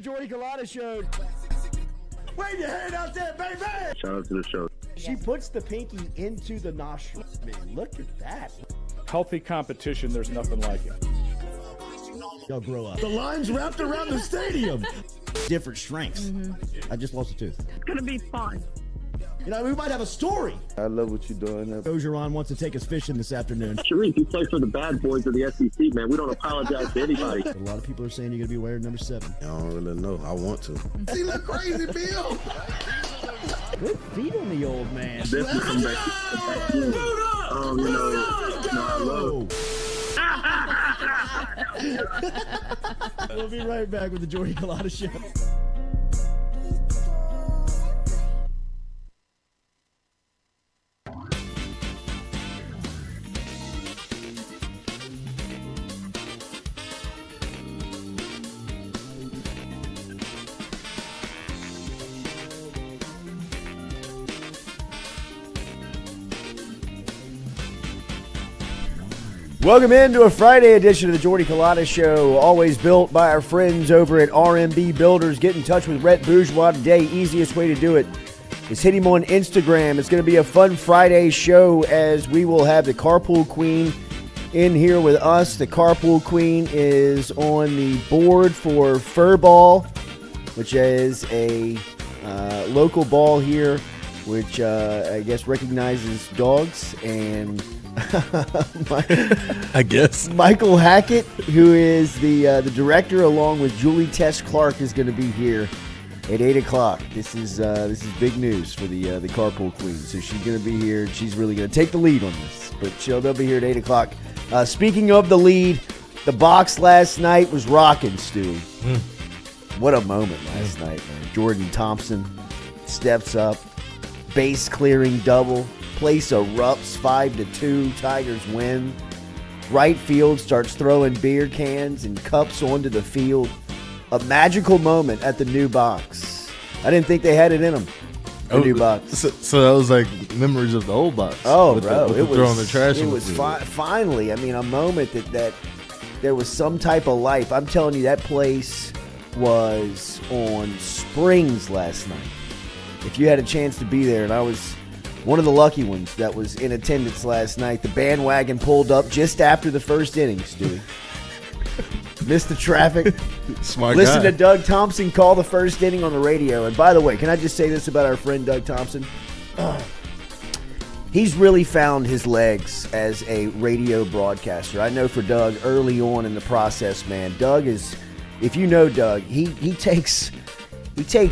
Jordy Culotta Show. Wave your hand out there, baby! Shout out to the show. She puts the pinky into the nostril. Man, look at that. Healthy competition, there's nothing like it. Y'all grow up. The line's wrapped around the stadium. Different strengths. I just lost a tooth. It's going to be fun. You know, we might have a story. I love what you're doing. Ogeron wants to take us fishing this afternoon. Sharif, you play for the bad boys of the SEC, man. We don't apologize to anybody. A lot of people are saying you're going to be wearing number 7. I don't really know. I want to. He look crazy, Bill. Good feet on the old man. Definitely come back. I love. We'll be right back with the Jordy Culotta Show. Welcome into a Friday edition of the Jordy Culotta Show, always built by our friends over at RMB Builders. Get in touch with Rhett Bourgeois today. Easiest way to do it is hit him on Instagram. It's going to be a fun Friday show as we will have the Carpool Queen in here with us. The Carpool Queen is on the board for Furball, which is a local ball here, which I guess recognizes dogs, and I guess Michael Hackett, who is the director, along with Julie Tesh-Clark, is going to be here at 8 o'clock. This is big news for the Carpool Queen. So she's going to be here, and she's really going to take the lead on this. But they'll be here at 8 o'clock. Speaking of the lead, the box last night was rocking, Stewie. What a moment last night, man. Jordan Thompson steps up, base clearing double. Place erupts 5-2. Tigers win. Right field starts throwing beer cans and cups onto the field. A magical moment at the new box. I didn't think they had it in them. The new box. So that was like memories of the old box. Oh, bro, it was throwing the trash. It was finally. I mean, a moment that there was some type of life. I'm telling you, that place was on springs last night. If you had a chance to be there, and I was one of the lucky ones that was in attendance last night. The bandwagon pulled up just after the first inning, Stewie. Missed the traffic. Smart Listen guy. to Doug Thompson call the first inning on the radio. And by the way, can I just say this about our friend Doug Thompson? He's really found his legs as a radio broadcaster. I know for Doug, early on in the process, man, Doug is, if you know Doug, he takes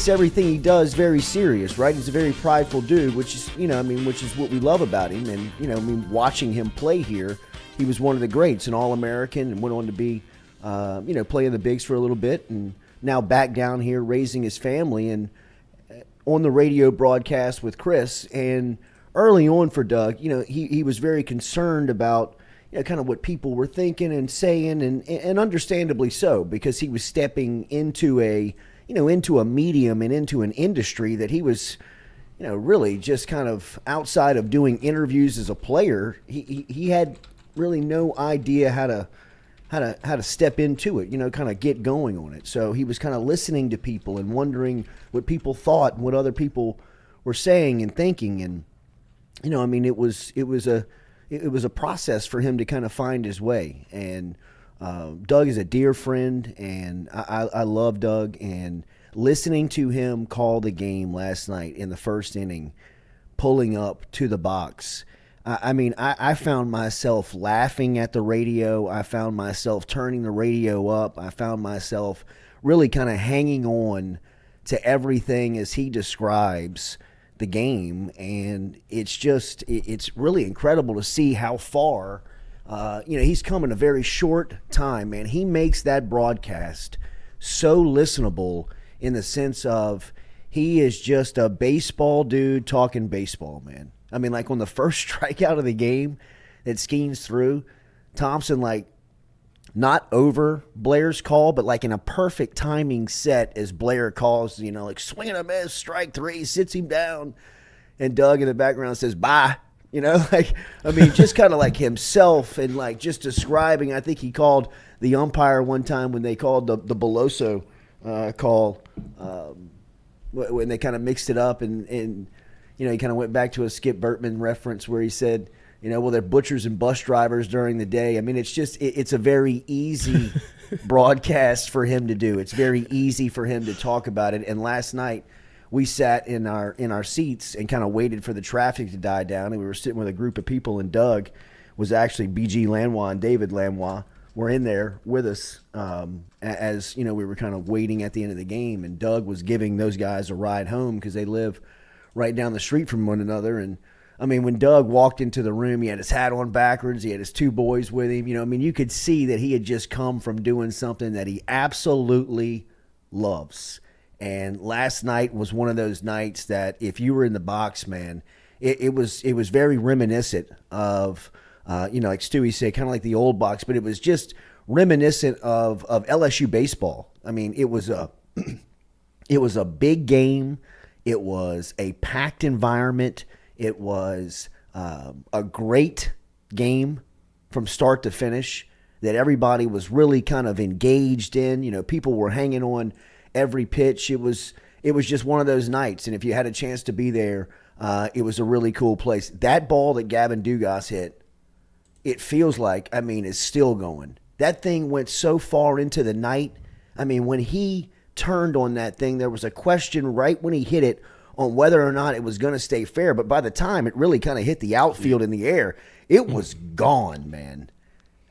everything he does very serious, right? He's a very prideful dude, which is, which is what we love about him. And, watching him play here, he was one of the greats, an All-American, and went on to be, playing the bigs for a little bit, and now back down here raising his family and on the radio broadcast with Chris. And early on for Doug, he was very concerned about, kind of what people were thinking and saying, and understandably so, because he was stepping into a medium and into an industry that he was, really just kind of outside of doing interviews as a player. He had really no idea how to step into it, kind of get going on it. So he was kind of listening to people and wondering what people thought and what other people were saying and thinking. And, it was a process for him to kind of find his way. And Doug is a dear friend, and I love Doug. And listening to him call the game last night in the first inning, pulling up to the box, I found myself laughing at the radio. I found myself turning the radio up. I found myself really kind of hanging on to everything as he describes the game. And it's really incredible to see how far he's come in a very short time, man. He makes that broadcast so listenable in the sense of he is just a baseball dude talking baseball, man. Like on the first strikeout of the game that Skeens threw, Thompson, not over Blair's call, but in a perfect timing set as Blair calls, swing and a miss, strike 3, sits him down, and Doug in the background says, bye. Just kind of like himself and just describing. I think he called the umpire one time when they called the Beloso call when they kind of mixed it up, and he kind of went back to a Skip Bertman reference where he said, well, they're butchers and bus drivers during the day. I mean, it's a very easy broadcast for him to do. It's very easy for him to talk about it. And last night we sat in our seats and kind of waited for the traffic to die down, and we were sitting with a group of people, and Doug was actually BG Lanois and David Lanois were in there with us as we were kind of waiting at the end of the game, and Doug was giving those guys a ride home because they live right down the street from one another. And I mean, when Doug walked into the room, he had his hat on backwards. He had his two boys with him. You could see that he had just come from doing something that he absolutely loves. And last night was one of those nights that if you were in the box, man, it was very reminiscent of, like Stewie said, kind of like the old box, but it was just reminiscent of LSU baseball. I mean, it was a big game. It was a packed environment. It was a great game from start to finish that everybody was really kind of engaged in. People were hanging on every pitch. It was just one of those nights. And if you had a chance to be there, it was a really cool place. That ball that Gavin Dugas hit, it feels like, is still going. That thing went so far into the night. I mean, when he turned on that thing, there was a question right when he hit it on whether or not it was going to stay fair. But by the time it really kind of hit the outfield in the air, it was gone, man.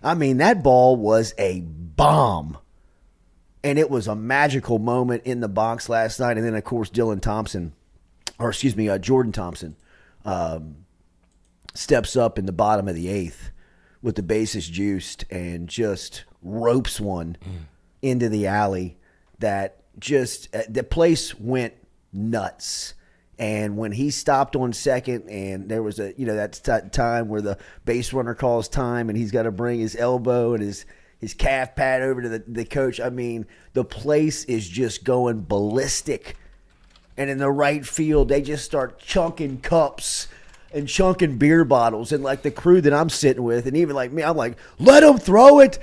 I mean, that ball was a bomb. And it was a magical moment in the box last night. And then, of course, Jordan Thompson steps up in the bottom of the eighth with the bases juiced and just ropes one into the alley that just the place went nuts. And when he stopped on second, and there was that time where the base runner calls time and he's got to bring his elbow and his calf pad over to the coach. I mean, the place is just going ballistic. And in the right field, they just start chunking cups and chunking beer bottles. And like the crew that I'm sitting with, and even like me, I'm like, let him throw it.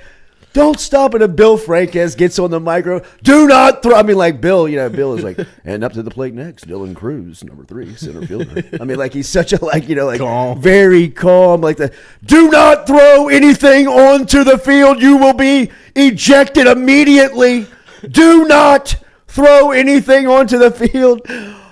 Don't stop it. And Bill Franquez gets on the micro. Do not throw. I mean, like Bill, Bill is like, and up to the plate next, Dylan Cruz, number 3, center fielder. I mean, like he's such a calm. Very calm. Like do not throw anything onto the field. You will be ejected immediately. Do not throw anything onto the field.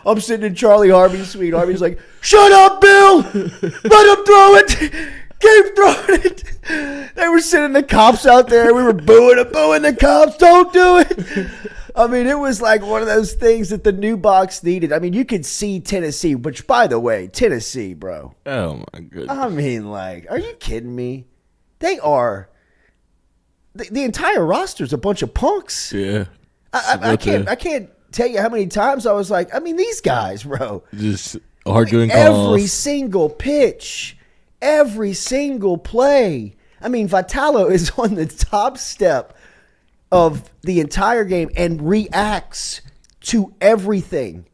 I'm sitting in Charlie Harvey's suite. Harvey's like, shut up, Bill. Let him throw it. Keep throwing it. They were sending the cops out there. We were booing the cops. Don't do it. I mean, it was like one of those things that the new box needed. I mean, you could see Tennessee, which, by the way, Tennessee, bro. Oh, my goodness. I mean, like, are you kidding me? They are. The entire roster's a bunch of punks. Yeah. I can't tell you how many times I was like, I mean, these guys, bro. Just arguing calls. Every single pitch. Every single play. I mean, Vitalo is on the top step of the entire game and reacts to everything.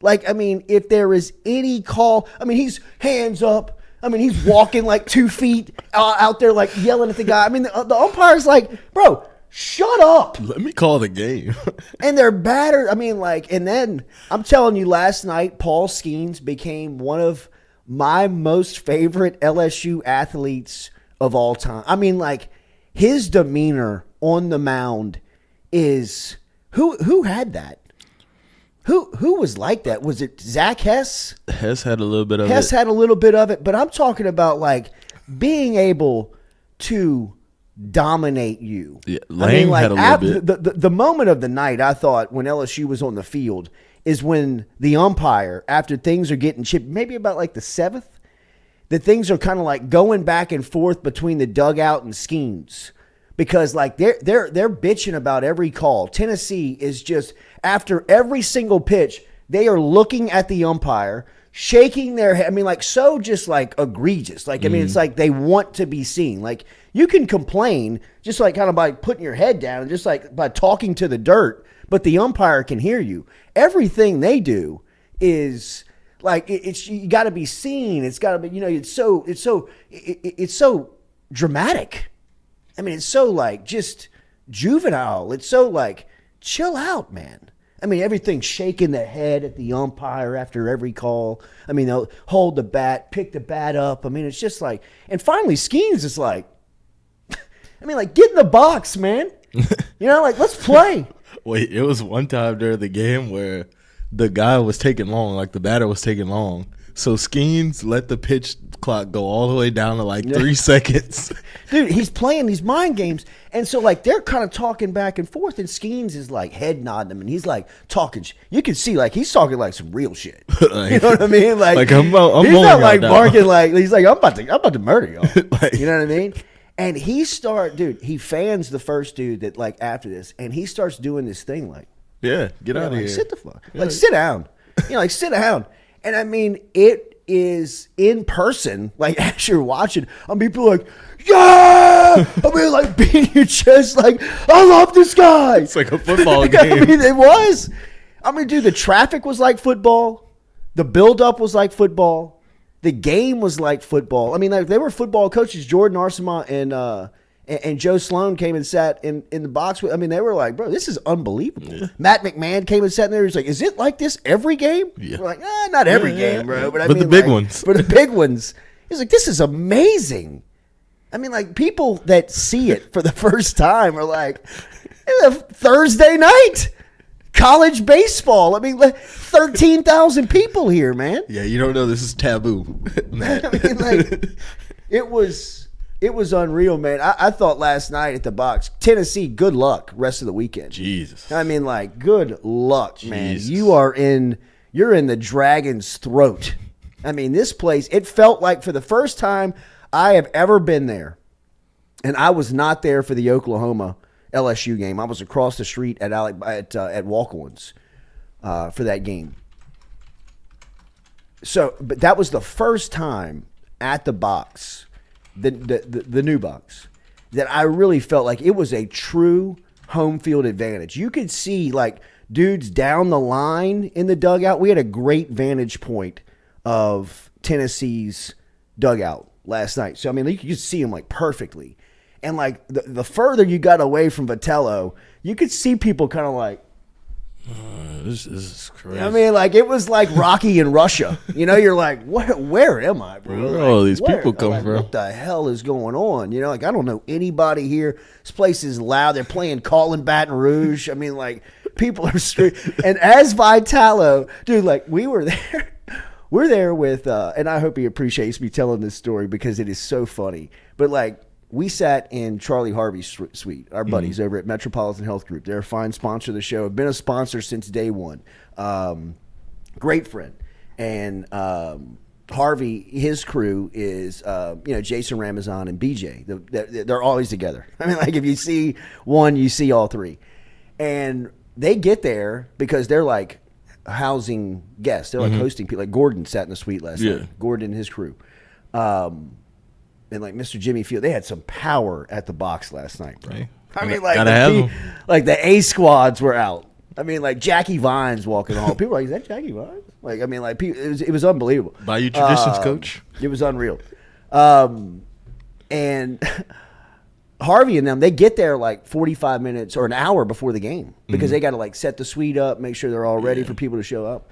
Like, I mean, if there is any call, I mean, he's hands up. I mean, he's walking like 2 feet out there, like yelling at the guy. I mean, the umpire's like, bro, shut up. Let me call the game. And they're battered. I mean, like, and then I'm telling you, last night, Paul Skeens became one of my most favorite LSU athletes of all time. I mean, like, his demeanor on the mound is who had that? Who was like that? Was it Zach Hess? Hess had a little bit of it. Hess had a little bit of it, but I'm talking about like being able to dominate you. Yeah, Lang had a little bit. The moment of the night, I thought, when LSU was on the field, is when the umpire, after things are getting chipped, maybe about like the 7th, that things are kind of like going back and forth between the dugout and Skeens, because like they're bitching about every call. Tennessee is just, after every single pitch, they are looking at the umpire, shaking their head. I mean, like, so just like egregious. Like, I mean, it's like they want to be seen. Like, you can complain just like kind of by putting your head down and just like by talking to the dirt, but the umpire can hear you. Everything they do is like, it's you got to be seen. It's got to be, it's so dramatic. I mean, it's so like just juvenile. It's so like chill out, man. I mean, everything's shaking the head at the umpire after every call. I mean, they'll hold the bat, pick the bat up. I mean, it's just like, and finally Skeens is like, I mean, like, get in the box, man. You know, like, let's play. Wait, it was one time during the game where the guy was taking long, like the batter was taking long. So Skeens let the pitch clock go all the way down to like 3 seconds. Dude, he's playing these mind games. And so, like, they're kind of talking back and forth, and Skeens is, like, head nodding him, and he's, like, talking. You can see, like, he's talking, like, some real shit. Like, you know what I mean? Like I'm he's not, like, right barking, like, he's like, I'm about to murder y'all. Like, you know what I mean? And he fans the first dude that, like, after this, and he starts doing this thing, like, yeah, get out of like, here. sit the fuck. Like, sit down. You know, like, sit down. And, I mean, it is in person, like, as you're watching, I mean, people are like, yeah! I mean, like, beating your chest, like, I love this guy. It's like a football game. I mean, it was. I mean, dude, the traffic was like football. The buildup was like football. The game was like football. I mean, like, they were football coaches. Jordan Arsema and Joe Sloan came and sat in the box with. I mean, they were like, bro, this is unbelievable. Yeah. Matt McMahon came and sat in there. He's like, is it like this every game? Yeah. We're like, not every game, bro. But I mean, the big ones. For the big ones. He's like, this is amazing. I mean, like, people that see it for the first time are like, Thursday night. College baseball. I mean, 13,000 people here, man. Yeah, you don't know this is taboo. I mean, like, it was unreal, man. I thought last night at the box, Tennessee, good luck rest of the weekend. Jesus. I mean, like, good luck, man. Jesus. You're in the dragon's throat. I mean, this place, it felt like for the first time I have ever been there, and I was not there for the Oklahoma LSU game. I was across the street at Walk-Ons for that game. So, but that was the first time at the box, the new box, that I really felt like it was a true home field advantage. You could see, like, dudes down the line in the dugout. We had a great vantage point of Tennessee's dugout last night. So, I mean, you could see them, like, perfectly. And, like, the further you got away from Vitello, you could see people kind of like, this is crazy. I mean, like, it was like Rocky in Russia. You know, you're like, where am I, bro? Where all these people come from? What the hell is going on? You know, like, I don't know anybody here. This place is loud. They're playing Call in Baton Rouge. I mean, like, people are straight. And as Vitello, dude, like, we were there. We're there with, and I hope he appreciates me telling this story because it is so funny. But, like, we sat in Charlie Harvey's suite, our buddies over at Metropolitan Health Group. They're a fine sponsor of the show. Have been a sponsor since day one. Great friend. And Harvey, his crew is, Jason Ramazan and BJ. They're always together. I mean, like, if you see one, you see all three. And they get there because they're like housing guests. They're like hosting people. Like Gordon sat in the suite last night. Gordon and his crew. And like Mr. Jimmy Field, they had some power at the box last night, bro. Right. I mean, like the A squads were out. I mean, like Jackie Vines walking the hall. People were like, is that Jackie Vines? Like, I mean, like, it was unbelievable. Bayou Traditions coach. It was unreal. And Harvey and them, they get there like 45 minutes or an hour before the game because they got to like set the suite up, make sure they're all ready for people to show up.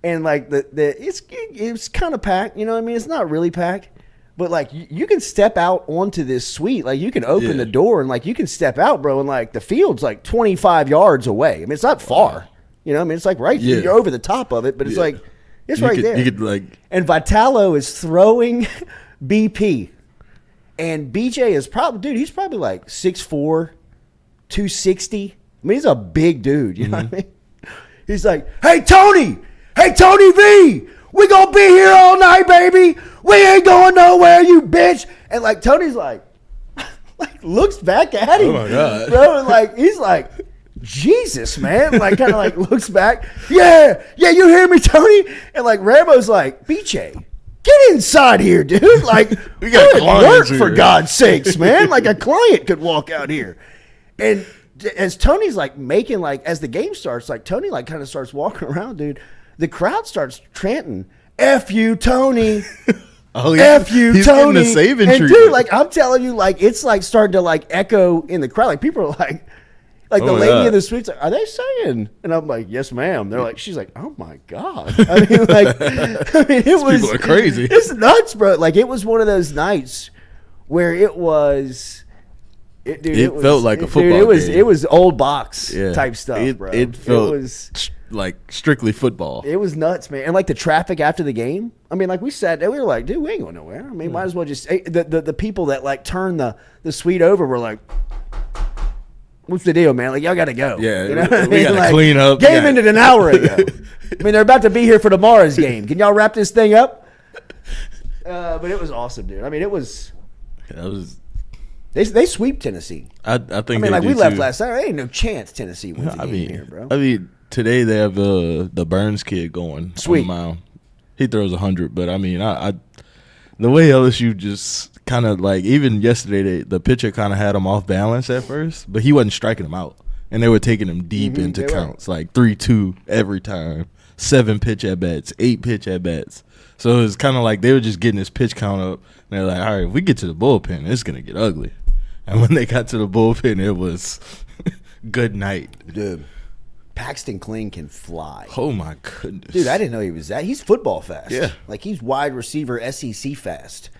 And like it's kind of packed, you know what I mean? It's not really packed. But, like, you can step out onto this suite. Like, you can open the door and, like, you can step out, bro, and, like, the field's, like, 25 yards away. I mean, it's not far. You know what I mean? It's, like, right there. You're over the top of it, but it's, like, it's right there. You could, like... And Vitello is throwing BP. And BJ is probably... Dude, he's probably, like, 6'4", 260. I mean, he's a big dude. You know what I mean? He's like, hey, Tony! Hey, Tony V! We gonna be here all night, baby. We ain't going nowhere, you bitch. And like Tony's like looks back at him. Oh my God. Bro, and like he's like, Jesus, man. Like kind of like looks back. Yeah, you hear me, Tony? And like Rambo's like, BJ, get inside here, dude. Like we got work for God's sakes, man. Like a client could walk out here. And as Tony's like making like as the game starts, like Tony like kind of starts walking around, dude. The crowd starts chanting, F you, Tony. F you, he's Tony. Getting the saving and treatment. dude, like I'm telling you, like it's like starting to like echo in the crowd. Like people are like, Like the Oh my lady God. in the suite's like, are they saying? And I'm like, yes, ma'am. They're like, she's like, oh my God. I mean, like, it was people are crazy. It's nuts, bro. Like it was one of those nights where it was. It felt like a football game. It was old box Yeah. type stuff, bro. It felt was like strictly football. It was nuts, man. And like the traffic after the game. I mean, like we sat there, we were like, dude, we ain't going nowhere. I mean, might as well just the people that like turned the suite over were like, what's the deal, man? Like y'all got to go. Yeah, you know what I we mean? gotta Like, clean up. Game ended an hour ago. I mean, they're about to be here for tomorrow's game. Can y'all wrap this thing up? But it was awesome, dude. I mean, it was. That was. They sweep Tennessee. I think. I mean, they like do we left too. last night. There ain't no chance Tennessee wins the game here, bro. I mean, today they have the Burns kid going. Sweet. On the mound. He throws 100, but I mean, I the way LSU just kind of like even yesterday, the pitcher kind of had him off balance at first, but he wasn't striking him out, and they were taking him deep into they were. counts, like 3-2 every time, 7 pitch at bats, 8 pitch at bats. So it was kind of like they were just getting his pitch count up, and they're like, all right, if we get to the bullpen, it's gonna get ugly. And when they got to the bullpen, it was good night. Dude, Paxton Kling can fly. Oh my goodness, Dude, I didn't know he was that. He's football fast. Yeah. Like he's wide receiver SEC fast.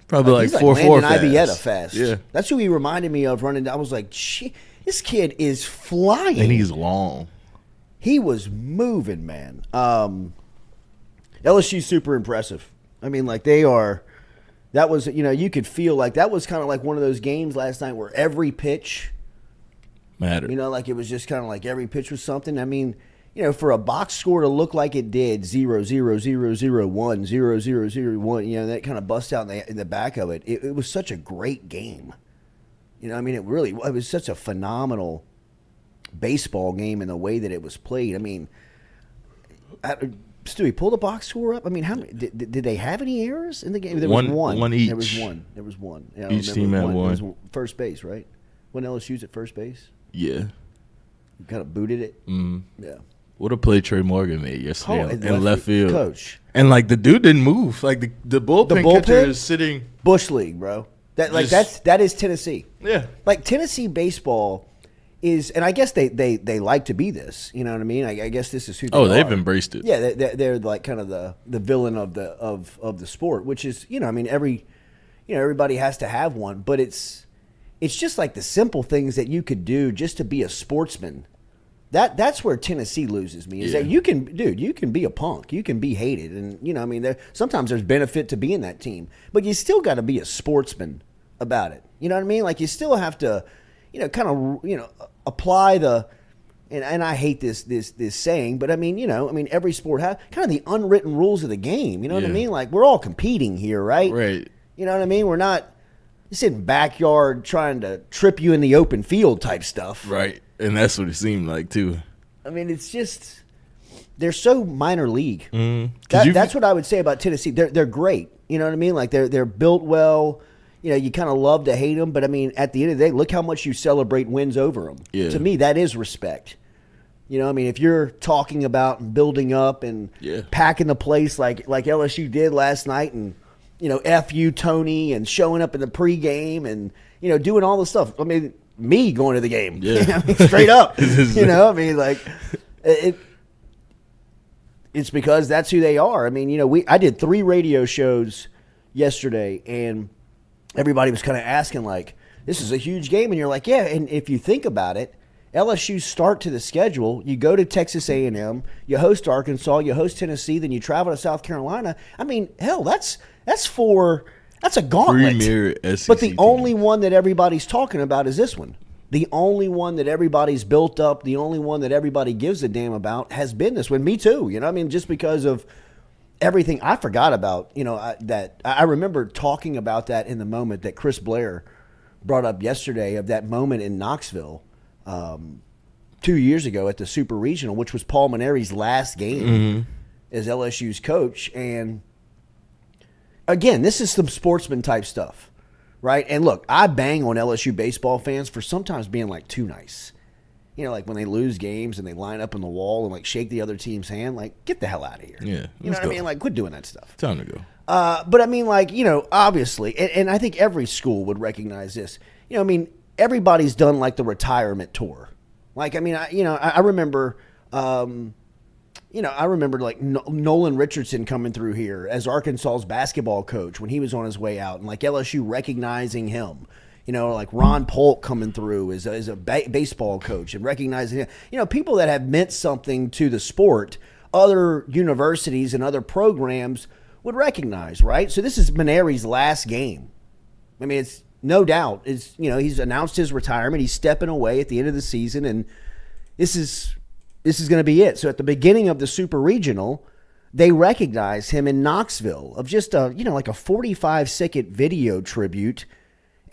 probably like He's like 4-4 Landon fast. Ibieta fast. Yeah, That's who he reminded me of running down. I was like, this kid is flying. and he's long. He was moving, man. LSU's super impressive. I mean, like they are. That was, you could feel like that was kind of like one of those games last night where every pitch, Matter. like it was just kind of like every pitch was something. I mean, for a box score to look like it did 0-0-0-0-1, 0-0-0-1, that kind of bust out in the back of it. It was such a great game. I mean, it was such a phenomenal baseball game in the way that it was played. I mean, Stewie, pull the box score up. I mean, how many did they have any errors in the game? There was one. One each. There was one. Yeah, I Each remember team had It one. was first base, right? When LSU's at first base, Yeah. you kind of booted it. Mm. Yeah. What a play Trey Morgan made yesterday in left field. Coach. And like the dude didn't move. Like the bullpen catcher bullpen? is sitting. Bush League, bro. That is Tennessee. Yeah. Like Tennessee baseball is, and I guess they like to be this. You know what I mean? I guess this is who they are. They've embraced it. Yeah, they're like kind of the villain of the sport, which is, I mean, everybody has to have one, but it's just like the simple things that you could do just to be a sportsman. That's where Tennessee loses me. Is that you can be a punk, you can be hated, and I mean, sometimes there's benefit to being that team, but you still got to be a sportsman about it. You know what I mean? Like you still have to, kind of, apply the. And I hate this saying, but I mean, every sport has kind of the unwritten rules of the game. You know what I mean? Like we're all competing here, right? Right. You know what I mean? We're not sitting backyard trying to trip you in the open field type stuff. Right. And that's what it seemed like too. I mean, it's just they're so minor league. That's what I would say about Tennessee. They're great. You know what I mean? Like they're built well. You kind of love to hate them, but I mean, at the end of the day, look how much you celebrate wins over them. Yeah. To me, that is respect. I mean, if you're talking about and building up and packing the place like LSU did last night, and F you Tony, and showing up in the pregame and doing all the stuff. I mean, me going to the game, I mean, straight up. I mean, like it's because that's who they are. I mean, I did 3 radio shows yesterday, and everybody was kind of asking, like, this is a huge game. And you're like, yeah. And if you think about it, LSU's start to the schedule, you go to Texas A&M, you host Arkansas, you host Tennessee, then you travel to South Carolina. I mean, hell, that's a gauntlet. Premier SEC but the team. only one that everybody's talking about is this one. The only one that everybody's built up, the only one that everybody gives a damn about has been this one. Me too. I mean, just because of everything I forgot about, I remember talking about that in the moment that Chris Blair brought up yesterday, of that moment in Knoxville 2 years ago at the Super Regional, which was Paul Maneri's last game as LSU's coach. And again, this is some sportsman type stuff, right? And look, I bang on LSU baseball fans for sometimes being like too nice. Like when they lose games and they line up on the wall and like shake the other team's hand, like get the hell out of here. Yeah, you know what I mean? Like quit doing that stuff. Time to go. But I mean, like, obviously, and I think every school would recognize this. I mean, everybody's done like the retirement tour. Like, I mean, I remember, I remember like Nolan Richardson coming through here as Arkansas's basketball coach when he was on his way out, and like LSU recognizing him. Like Ron Polk coming through as a baseball coach and recognizing him. People that have meant something to the sport, other universities and other programs would recognize, right? So this is Maneri's last game. I mean, it's no doubt. He's announced his retirement. He's stepping away at the end of the season, and this is going to be it. So at the beginning of the Super Regional, they recognize him in Knoxville of just like a 45-second video tribute.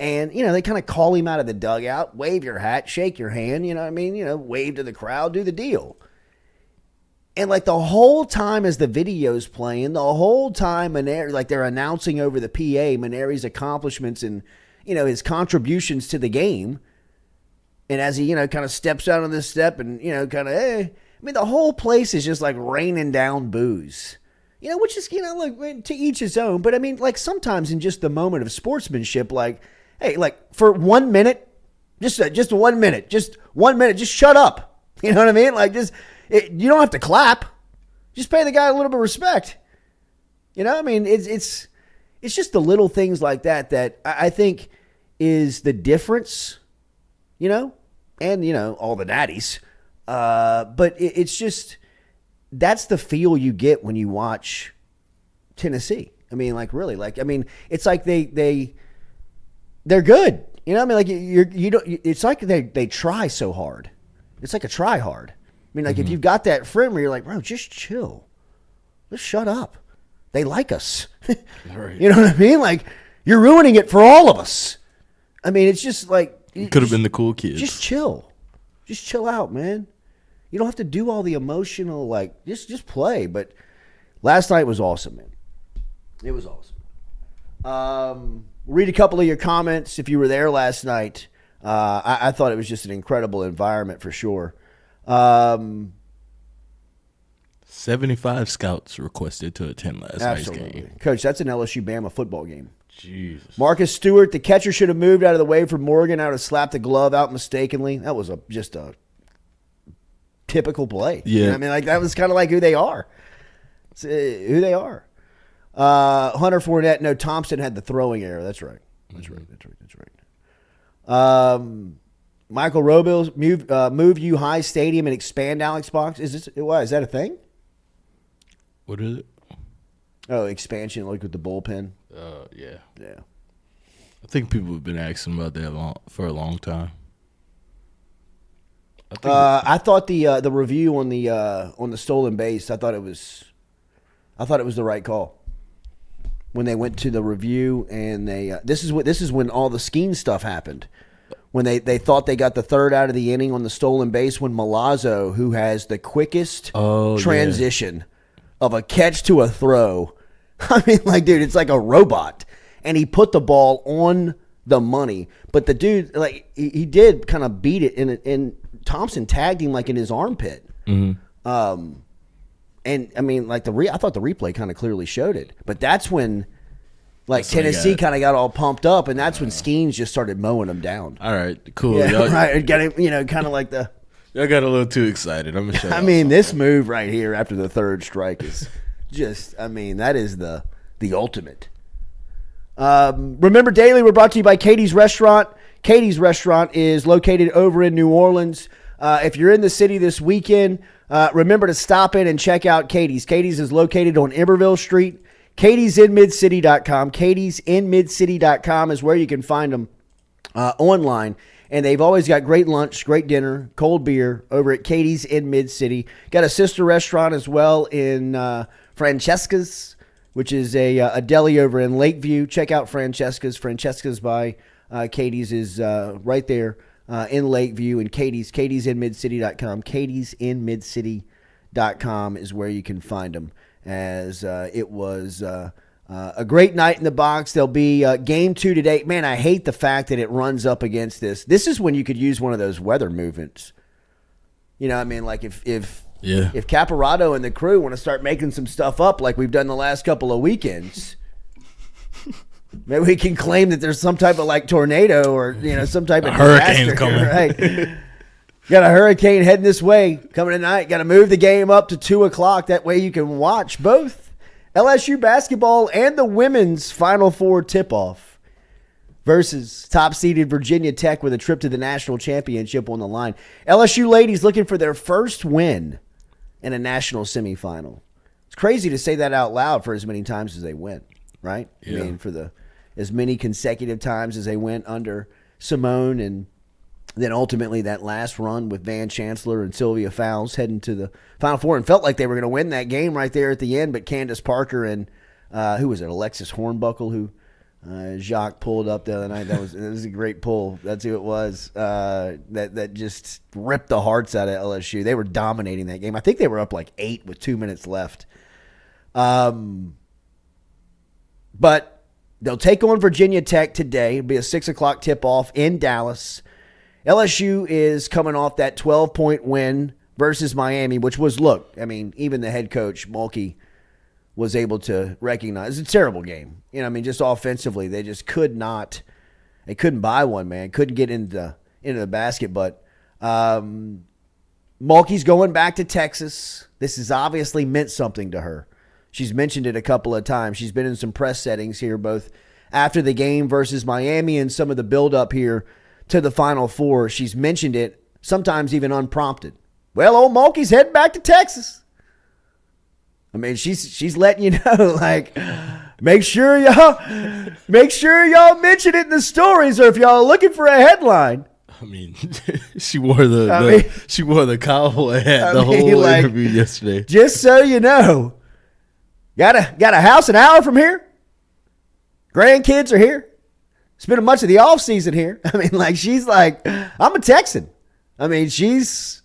And, they kind of call him out of the dugout, wave your hat, shake your hand, wave to the crowd, do the deal. And like the whole time as the video's playing, the whole time like they're announcing over the PA Maneri's accomplishments and, his contributions to the game. And as he, kind of steps out on this step and, the whole place is just like raining down boos. Which is, like to each his own. But I mean, like sometimes in just the moment of sportsmanship, like, hey, like for 1 minute, just 1 minute, just shut up. You know what I mean? Like you don't have to clap. Just pay the guy a little bit of respect. I mean, it's just the little things like that I think is the difference, and, all the natties. But it's just, that's the feel you get when you watch Tennessee. I mean, like really, like, I mean, it's like they're good. I mean, like you don't. It's like they try so hard. It's like a try hard. I mean, like if you've got that friend where you're like, bro, just chill, just shut up. They like us. Right. You know what I mean? Like you're ruining it for all of us. I mean, it's just like could have been the cool kids. Just chill out, man. You don't have to do all the emotional, like just play. But last night was awesome, man. It was awesome. Read a couple of your comments if you were there last night. I thought it was just an incredible environment for sure. 75 scouts requested to attend last night's game. Coach, that's an LSU Bama football game. Jesus. Marcus Stewart, the catcher, should have moved out of the way for Morgan. I would have slapped the glove out mistakenly. That was just a typical play. Yeah. I mean, like that was kind of like who they are. It's, who they are. Hunter Fournette, no, Thompson had the throwing error. That's right. That's right. Michael Robles, move you high stadium and expand Alex Box. Is that a thing? What is it? Oh, expansion, like with the bullpen. Yeah. Yeah. I think people have been asking about that for a long time. I thought the review on the stolen base, I thought it was the right call. When they went to the review and they this is when all the Skeen stuff happened. When they thought they got the third out of the inning on the stolen base, when Milazzo, who has the quickest transition of a catch to a throw, I mean, like, dude, it's like a robot. And he put the ball on the money. But the dude, like, he did kind of beat it, and Thompson tagged him, like, in his armpit. Mm-hmm. And, I mean, like, I thought the replay kind of clearly showed it. But that's when, like, Tennessee kind of got all pumped up, and that's when Skeens just started mowing them down. All right, cool. Yeah, right. Got it, kind of like the... Y'all got a little too excited. I'm going to show you. I mean, this move right here after the third strike is just, I mean, that is the ultimate. Remember Daily, we're brought to you by Katie's Restaurant. Katie's Restaurant is located over in New Orleans. If you're in the city this weekend, remember to stop in and check out Katie's. Katie's is located on Iberville Street. Katie'sInMidCity.com. Katie'sInMidCity.com is where you can find them online. And they've always got great lunch, great dinner, cold beer over at Katie's in Mid-City. Got a sister restaurant as well in Francesca's, which is a deli over in Lakeview. Check out Francesca's. Francesca's by Katie's is right there in Lakeview. And Katie'sInMidCity.com. Katie'sInMidCity.com is where you can find them. As it was a great night in the box. There'll be game 2 today. Man, I hate the fact that it runs up against this. This is when you could use one of those weather movements. You know what I mean? Like if Caparato and the crew want to start making some stuff up like we've done the last couple of weekends, maybe we can claim that there's some type of like tornado or some type of hurricane disaster, coming. right? Got a hurricane heading this way coming tonight. Got to move the game up to 2 o'clock. That way you can watch both LSU basketball and the women's Final Four tip-off versus top-seeded Virginia Tech with a trip to the national championship on the line. LSU ladies looking for their first win in a national semifinal. It's crazy to say that out loud for as many times as they went, right? Yeah. I mean, for as many consecutive times as they went under Simone, and then ultimately that last run with Van Chancellor and Sylvia Fowles heading to the Final Four, and felt like they were going to win that game right there at the end, but Candace Parker and who was it, Alexis Hornbuckle, who Jacques pulled up the other night. It was a great pull. That's who it was. That just ripped the hearts out of LSU. They were dominating that game. I think they were up like 8 with 2 minutes left. But they'll take on Virginia Tech today. It'll be a 6 o'clock tip-off in Dallas. LSU is coming off that 12-point win versus Miami, which was, look, I mean, even the head coach, Mulkey, was able to recognize it's a terrible game. You know, I mean, just offensively, they just couldn't buy one, man. Couldn't get into the basket. But Mulkey's going back to Texas. This has obviously meant something to her. She's mentioned it a couple of times. She's been in some press settings here, both after the game versus Miami and some of the build-up here to the Final Four. She's mentioned it, sometimes even unprompted. Well, old Mulkey's heading back to Texas. I mean, she's letting you know, like, make sure y'all mention it in the stories, or if y'all are looking for a headline. I mean, she wore the cowboy hat the whole interview yesterday. Just so you know, got a house an hour from here. Grandkids are here. Spending much of the off season here. I mean, like, she's like, I'm a Texan. I mean, she's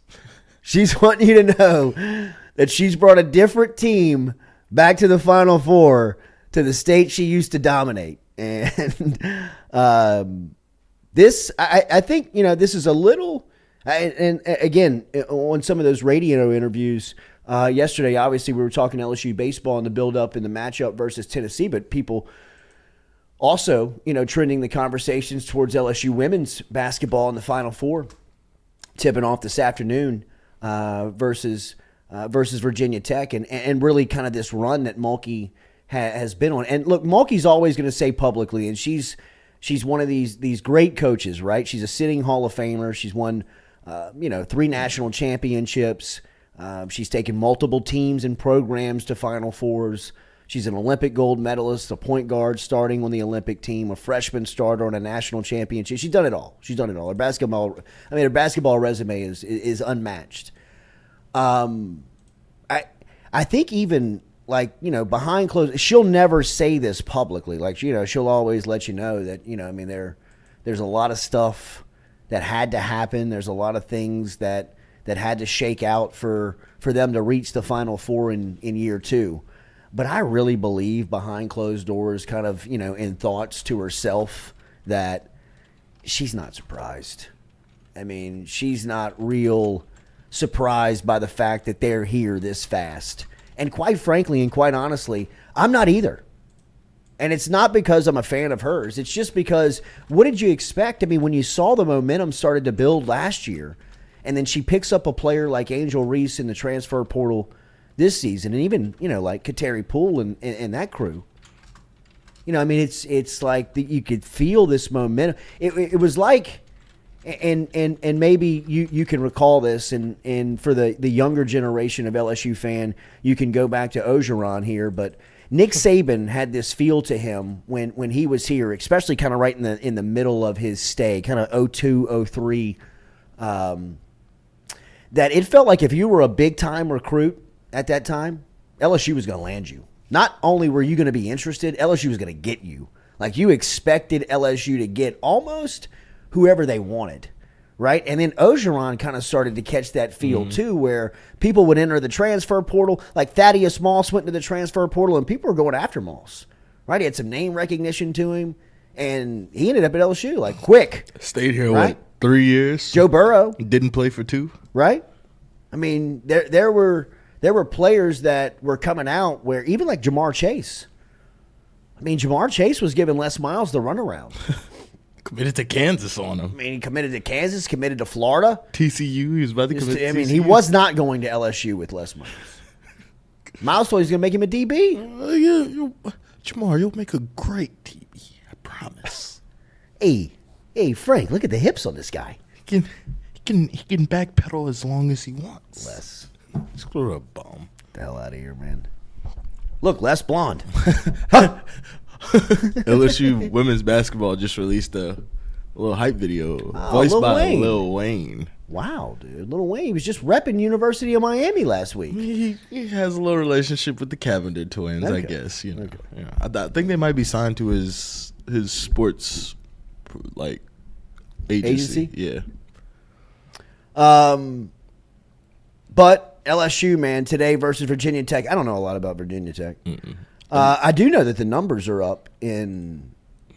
wanting you to know that she's brought a different team back to the Final Four, to the state she used to dominate. And this, I think, you know, this is a little, and again, on some of those radio interviews yesterday, obviously we were talking LSU baseball and the build-up and the matchup versus Tennessee, but people also, you know, trending the conversations towards LSU women's basketball in the Final Four, tipping off this afternoon versus Virginia Tech, and really kind of this run that Mulkey has been on. And look, Mulkey's always going to say publicly, and she's one of these great coaches, right? She's a sitting Hall of Famer. She's won 3 national championships. She's taken multiple teams and programs to Final Fours. She's an Olympic gold medalist, a point guard starting on the Olympic team, a freshman starter on a national championship. She's done it all. Her basketball resume is unmatched. I think even, like, you know, behind closed, she'll never say this publicly. Like, you know, she'll always let you know that, you know, I mean, there's a lot of stuff that had to happen. There's a lot of things that had to shake out for them to reach the Final Four in year 2. But I really believe behind closed doors, kind of, you know, in thoughts to herself, that she's not surprised. I mean, she's not real surprised by the fact that they're here this fast. And quite frankly and quite honestly, I'm not either. And it's not because I'm a fan of hers. It's just because, what did you expect? I mean, when you saw the momentum started to build last year, and then she picks up a player like Angel Reese in the transfer portal this season, and even, you know, like Kateri Poole and that crew. You know, I mean, it's like you could feel this momentum. It was like, and maybe you can recall this, and for the younger generation of LSU fan, you can go back to Ogeron here, but Nick Saban had this feel to him when he was here, especially kind of right in the middle of his stay, kind of 02, 03, that it felt like if you were a big-time recruit at that time, LSU was going to land you. Not only were you going to be interested, LSU was going to get you. Like, you expected LSU to get almost whoever they wanted, right? And then Ogeron kind of started to catch that feel too, where people would enter the transfer portal. Like, Thaddeus Moss went into the transfer portal, and people were going after Moss, right? He had some name recognition to him, and he ended up at LSU, like, quick. Stayed here, right? 3 years? Joe Burrow. Didn't play for 2. Right? I mean, there were players that were coming out where, even like Jamar Chase. I mean, Jamar Chase was giving Les Miles the runaround. Committed to Kansas on I him. mean, he committed to Kansas, committed to Florida. TCU, he was about to commit to I mean, TCU. he was not going to LSU with Les Miles. Miles thought he was going to make him a DB. Jamar, you'll make a great DB. I promise. Hey, Frank, look at the hips on this guy. He can backpedal as long as he wants. Les, Screw a bum. get the hell out of here, man. Look, Les Blonde. LSU women's basketball just released a little hype video voiced Lil by Wayne. Lil Wayne. Wow, dude. Lil Wayne was just repping University of Miami last week. He has a little relationship with the Cavender twins, I Okay. guess. You know, yeah. I think they might be signed to his sports like agency. Yeah. But LSU, man, today versus Virginia Tech. I don't know a lot about Virginia Tech. I do know that the numbers are up in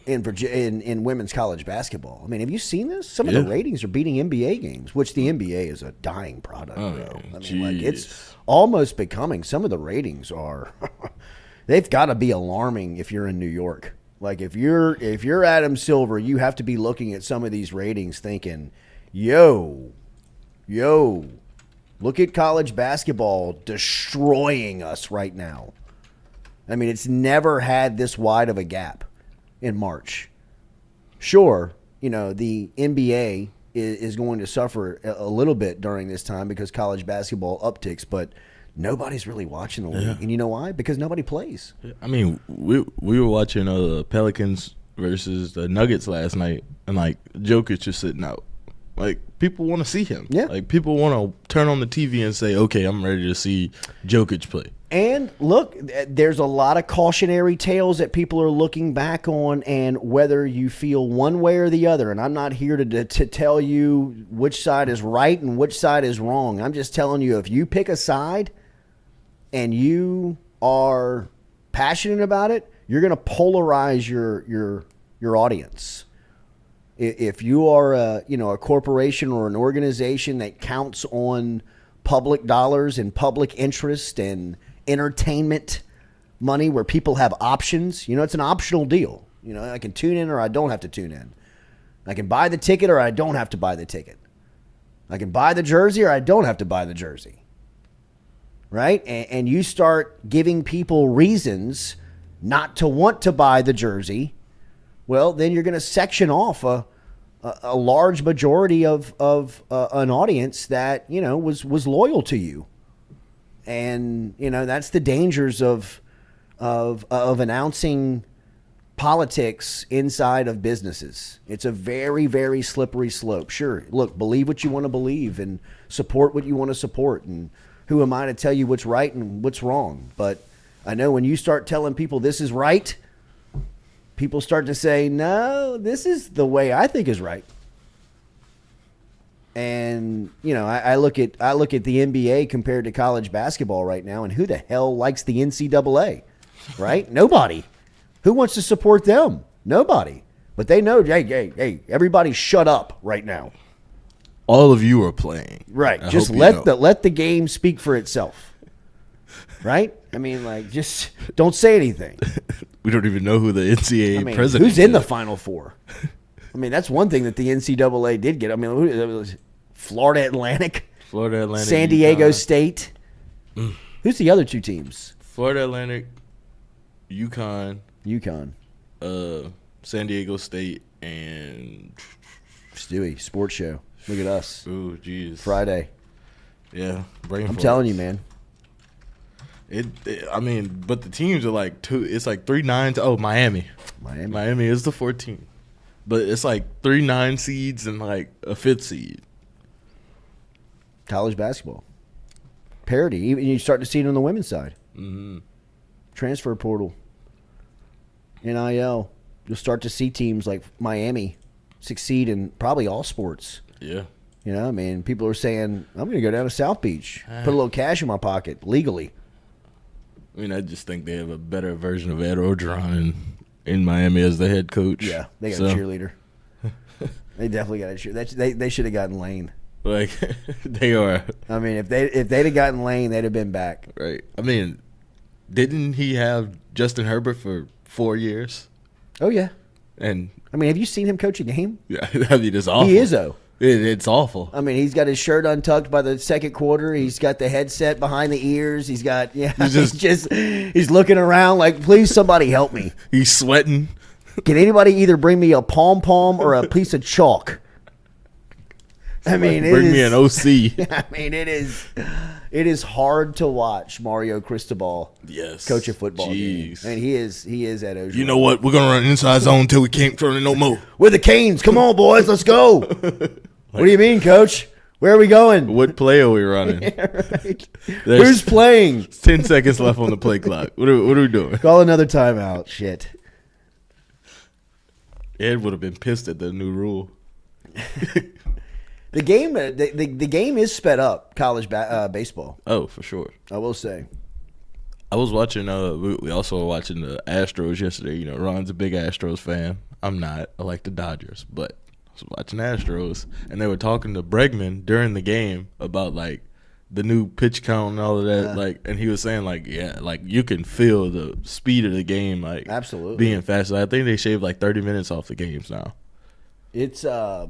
women's college basketball. I mean, have you seen this? Some of the ratings are beating NBA games, which the NBA is a dying product, bro. I mean, like, it's almost becoming. Some of the ratings are. They've got to be alarming if you're in New York. Like, if you're Adam Silver, you have to be looking at some of these ratings, thinking, yo, look at college basketball destroying us right now. I mean, it's never had this wide of a gap in March. Sure, the NBA is going to suffer a little bit during this time because college basketball upticks, but nobody's really watching the league. Yeah. And you know why? Because nobody plays. I mean, we were watching the Pelicans versus the Nuggets last night, and like Jokic just sitting out. Like, people want to see him. Yeah. Like, people want to turn on the TV and say, okay, I'm ready to see Jokic play. And look, there's a lot of cautionary tales that people are looking back on, and whether you feel one way or the other. And I'm not here to tell you which side is right and which side is wrong. I'm just telling you, if you pick a side and you are passionate about it, you're going to polarize your audience. If you are a corporation or an organization that counts on public dollars and public interest and entertainment money where people have options, it's an optional deal. I can tune in or I don't have to tune in. I can buy the ticket or I don't have to buy the ticket. I can buy the jersey or I don't have to buy the jersey. Right? And you start giving people reasons not to want to buy the jersey, well, then you're going to section off a large majority of an audience that, was loyal to you. And, that's the dangers of announcing politics inside of businesses. It's a very, very slippery slope. Sure, look, believe what you want to believe and support what you want to support. And who am I to tell you what's right and what's wrong? But I know when you start telling people this is right, people start to say, no, this is the way I think is right. And, I look at the NBA compared to college basketball right now, and who the hell likes the NCAA, right? Nobody. Who wants to support them? Nobody. But they know, hey, everybody shut up right now. All of you are playing. Right. I Just hope you let know. the game speak for itself. Right? I mean, like, just don't say anything. We don't even know who the NCAA president who's in is. the Final Four? I mean, that's one thing that the NCAA did get. I mean, who was Florida Atlantic, San Diego UConn. State. Who's the other two teams? Florida Atlantic, UConn, San Diego State, and Stewie, sports show. Look at us. oh, geez, Friday. Yeah, brain. I'm telling you, man. I mean, but the teams are like two. It's like 3-9. Oh, Miami is the 14th, but it's like 3-9 seeds and like a 5th seed. College basketball parity. Even you start to see it on the women's side. Mm-hmm. Transfer portal, NIL. You'll start to see teams like Miami succeed in probably all sports. Yeah. I mean, people are saying, I'm going to go down to South Beach, put a little cash in my pocket legally. I mean, I just think they have a better version of Ed Orgeron in Miami as the head coach. Yeah, they got a cheerleader. They definitely got a cheerleader. They should have gotten Lane. Like, they are. I mean, if they'd have gotten Lane, they'd have been back. Right. I mean, didn't he have Justin Herbert for 4 years? Oh, yeah. And I mean, have you seen him coach a game? yeah, I mean, it's awful. He is, though. It's awful. I mean, he's got his shirt untucked by the second quarter. He's got the headset behind the ears. He's got, he's looking around like, please, somebody help me. He's sweating. Can anybody either bring me a pom-pom or a piece of chalk? I mean, Bring me an OC. I mean, it is hard to watch Mario Cristobal coach a football game. And he is at Ojo. You know what? We're going to run inside zone until we can't turn it no more. We're the Canes. Come on, boys. Let's go. What do you mean, coach? Where are we going? What play are we running? Yeah, right. Who's playing? 10 seconds left on the play clock. What are we doing? Call another timeout. Shit. Ed would have been pissed at the new rule. The game is sped up, college baseball. Oh, for sure. I will say. I was watching. We also were watching the Astros yesterday. You know, Ron's a big Astros fan. I'm not. I like the Dodgers, but I was watching Astros, and they were talking to Bregman during the game about like the new pitch count and all of that. Like, and he was saying like, yeah, like you can feel the speed of the game, like absolutely being faster. I think they shaved like 30 minutes off the games now. It's I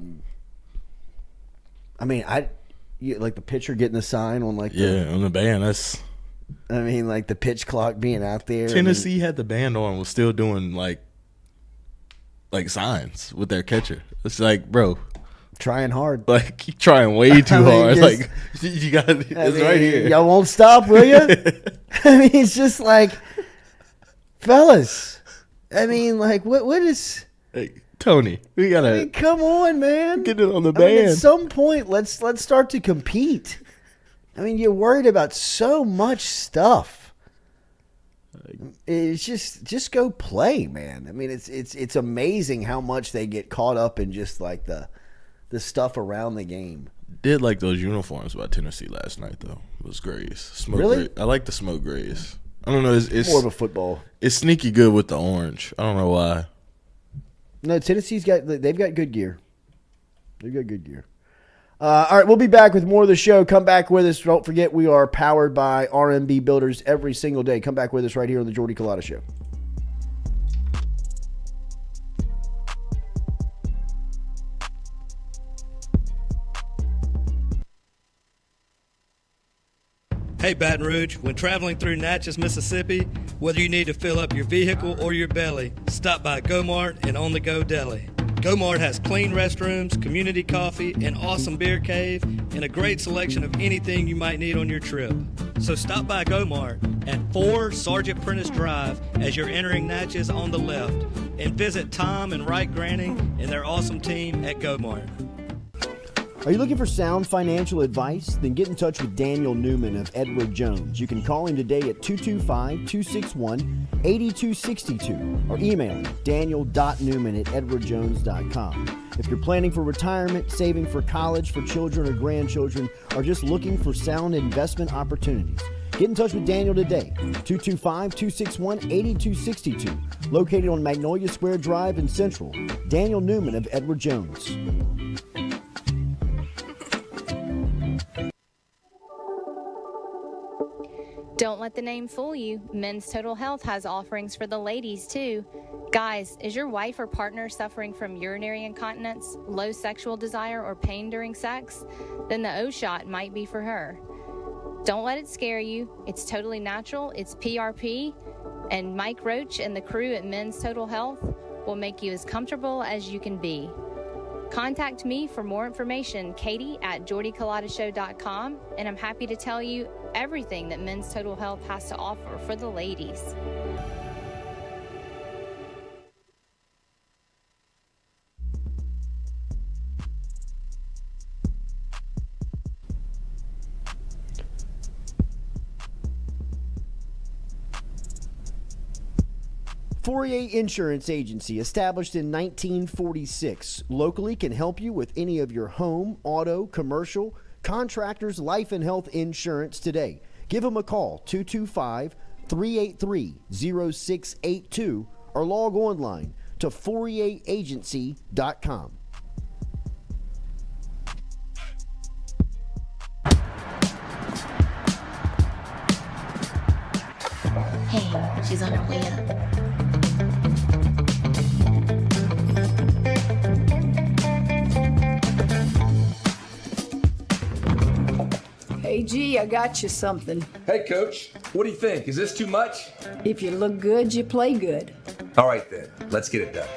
mean, like the pitcher getting the sign on like on the band. That's. I mean, like the pitch clock being out there. Tennessee had the band on, was still doing like signs with their catcher. It's like, bro, trying hard. Like keep trying way too hard. Like you got it's right here. Y'all won't stop, will you? I mean, it's just like, fellas. I mean, like what is? Hey, Tony, we gotta. I mean, come on, man. Get it on the band. I mean, at some point, let's start to compete. I mean, you're worried about so much stuff. It's just go play, man. I mean, it's amazing how much they get caught up in just like the stuff around the game. Did like those uniforms by Tennessee last night though. It was grays. Smoke really? Gray. I like the smoke grays. I don't know. It's more of a football. It's sneaky good with the orange. I don't know why. No, they've got good gear. They've got good gear. All right, we'll be back with more of the show. Come back with us. Don't forget, we are powered by RMB Builders every single day. Come back with us right here on the Jordy Culotta Show. Hey Baton Rouge, when traveling through Natchez, Mississippi, whether you need to fill up your vehicle or your belly, stop by Go-Mart and On The Go Deli. Go-Mart has clean restrooms, community coffee, an awesome beer cave, and a great selection of anything you might need on your trip. So stop by Go-Mart at 4 Sergeant Prentice Drive as you're entering Natchez on the left, and visit Tom and Wright Granning and their awesome team at Go-Mart. Are you looking for sound financial advice? Then get in touch with Daniel Newman of Edward Jones. You can call him today at 225-261-8262 or email him daniel.newman@edwardjones.com. If you're planning for retirement, saving for college for children or grandchildren, or just looking for sound investment opportunities, get in touch with Daniel today, 225-261-8262, located on Magnolia Square Drive in Central. Daniel Newman of Edward Jones. Don't let the name fool you. Men's Total Health has offerings for the ladies, too. Guys, is your wife or partner suffering from urinary incontinence, low sexual desire, or pain during sex? Then the O-Shot might be for her. Don't let it scare you. It's totally natural. It's PRP. And Mike Roach and the crew at Men's Total Health will make you as comfortable as you can be. Contact me for more information, Katie at jordyculotta.com, and I'm happy to tell you everything that Men's Total Health has to offer for the ladies. Fourier Insurance Agency, established in 1946, locally can help you with any of your home, auto, commercial, contractors, life and health insurance today. Give them a call, 225-383-0682, or log online to FourierAgency.com. Hey, she's on her way up. Hey, G, I got you something. Hey, Coach, what do you think? Is this too much? If you look good, you play good. All right, then. Let's get it done.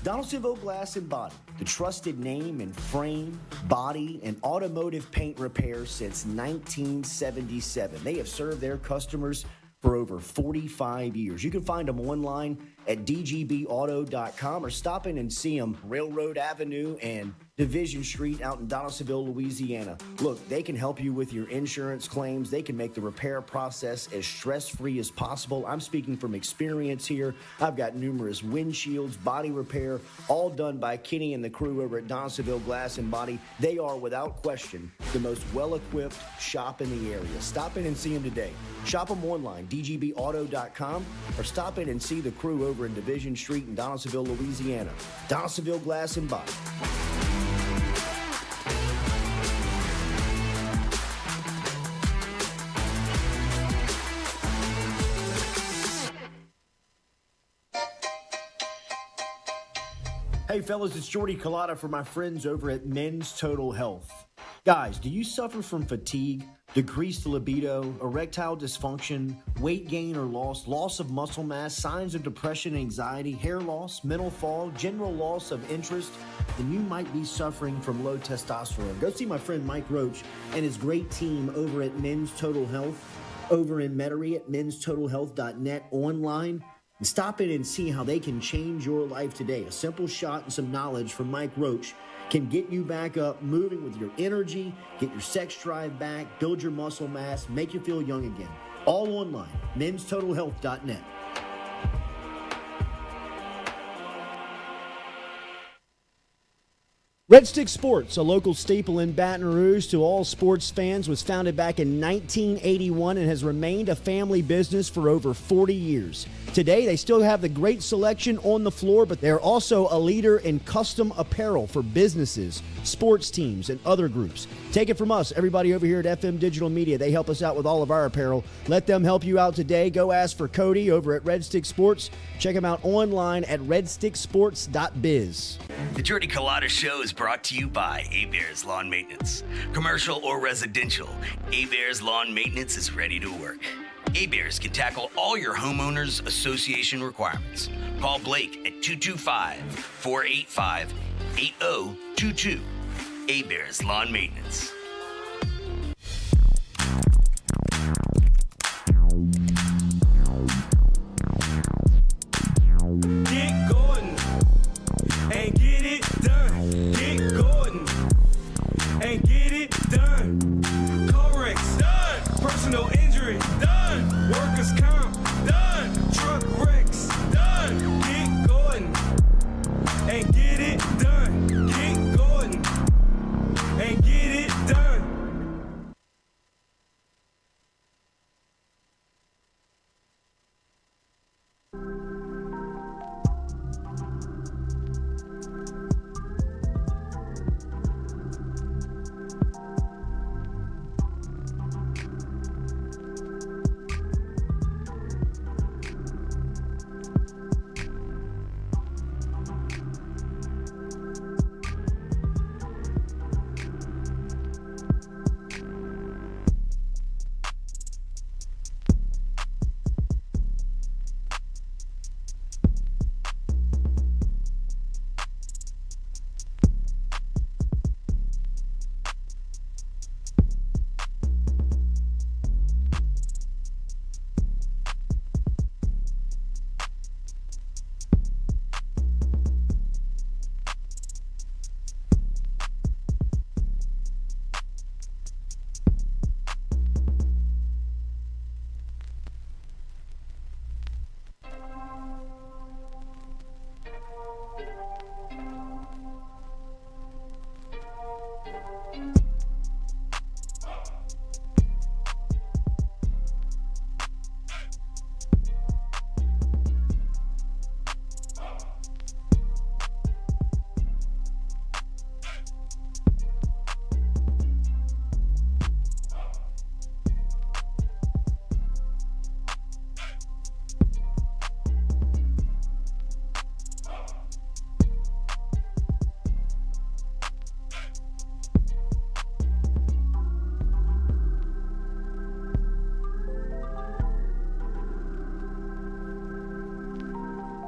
Donaldsonville Glass and Body, the trusted name in frame, body, and automotive paint repair since 1977. They have served their customers for over 45 years. You can find them online at dgbauto.com or stop in and see them Railroad Avenue and Division Street out in Donaldsonville, Louisiana. Look, they can help you with your insurance claims. They can make the repair process as stress-free as possible. I'm speaking from experience here. I've got numerous windshields, body repair, all done by Kenny and the crew over at Donaldsonville Glass and Body. They are, without question, the most well-equipped shop in the area. Stop in and see them today. Shop them online, dgbauto.com, or stop in and see the crew over in Division Street in Donaldsonville, Louisiana. Donaldsonville Glass and Body. Hey fellas, it's Jordy Culotta for my friends over at Men's Total Health. Guys, do you suffer from fatigue, decreased libido, erectile dysfunction, weight gain or loss of muscle mass, signs of depression, anxiety, hair loss, mental fog, general loss of interest? Then you might be suffering from low testosterone. Go see my friend Mike Roach and his great team over at Men's Total Health over in Metairie at menstotalhealth.net online. And stop in and see how they can change your life today. A simple shot and some knowledge from Mike Roach can get you back up, moving with your energy, get your sex drive back, build your muscle mass, make you feel young again. All online, menstotalhealth.net. Red Stick Sports, a local staple in Baton Rouge to all sports fans, was founded back in 1981 and has remained a family business for over 40 years. Today, they still have the great selection on the floor, but they're also a leader in custom apparel for businesses, sports teams, and other groups. Take it from us, everybody over here at FM Digital Media. They help us out with all of our apparel. Let them help you out today. Go ask for Cody over at Red Stick Sports. Check him out online at redsticksports.biz. The Jordy Culotta Show is brought to you by A-Bears Lawn Maintenance. Commercial or residential, A-Bears Lawn Maintenance is ready to work. A-Bears can tackle all your homeowners association requirements. Call Blake at 225-485-8022. A-Bears Lawn Maintenance. Get Gordon and get it done. Get Gordon and get it done. Correx done. Personal injury done. Workers' comp done. Truck wrecks done. Get Gordon and get it done. Get Gordon and get it done.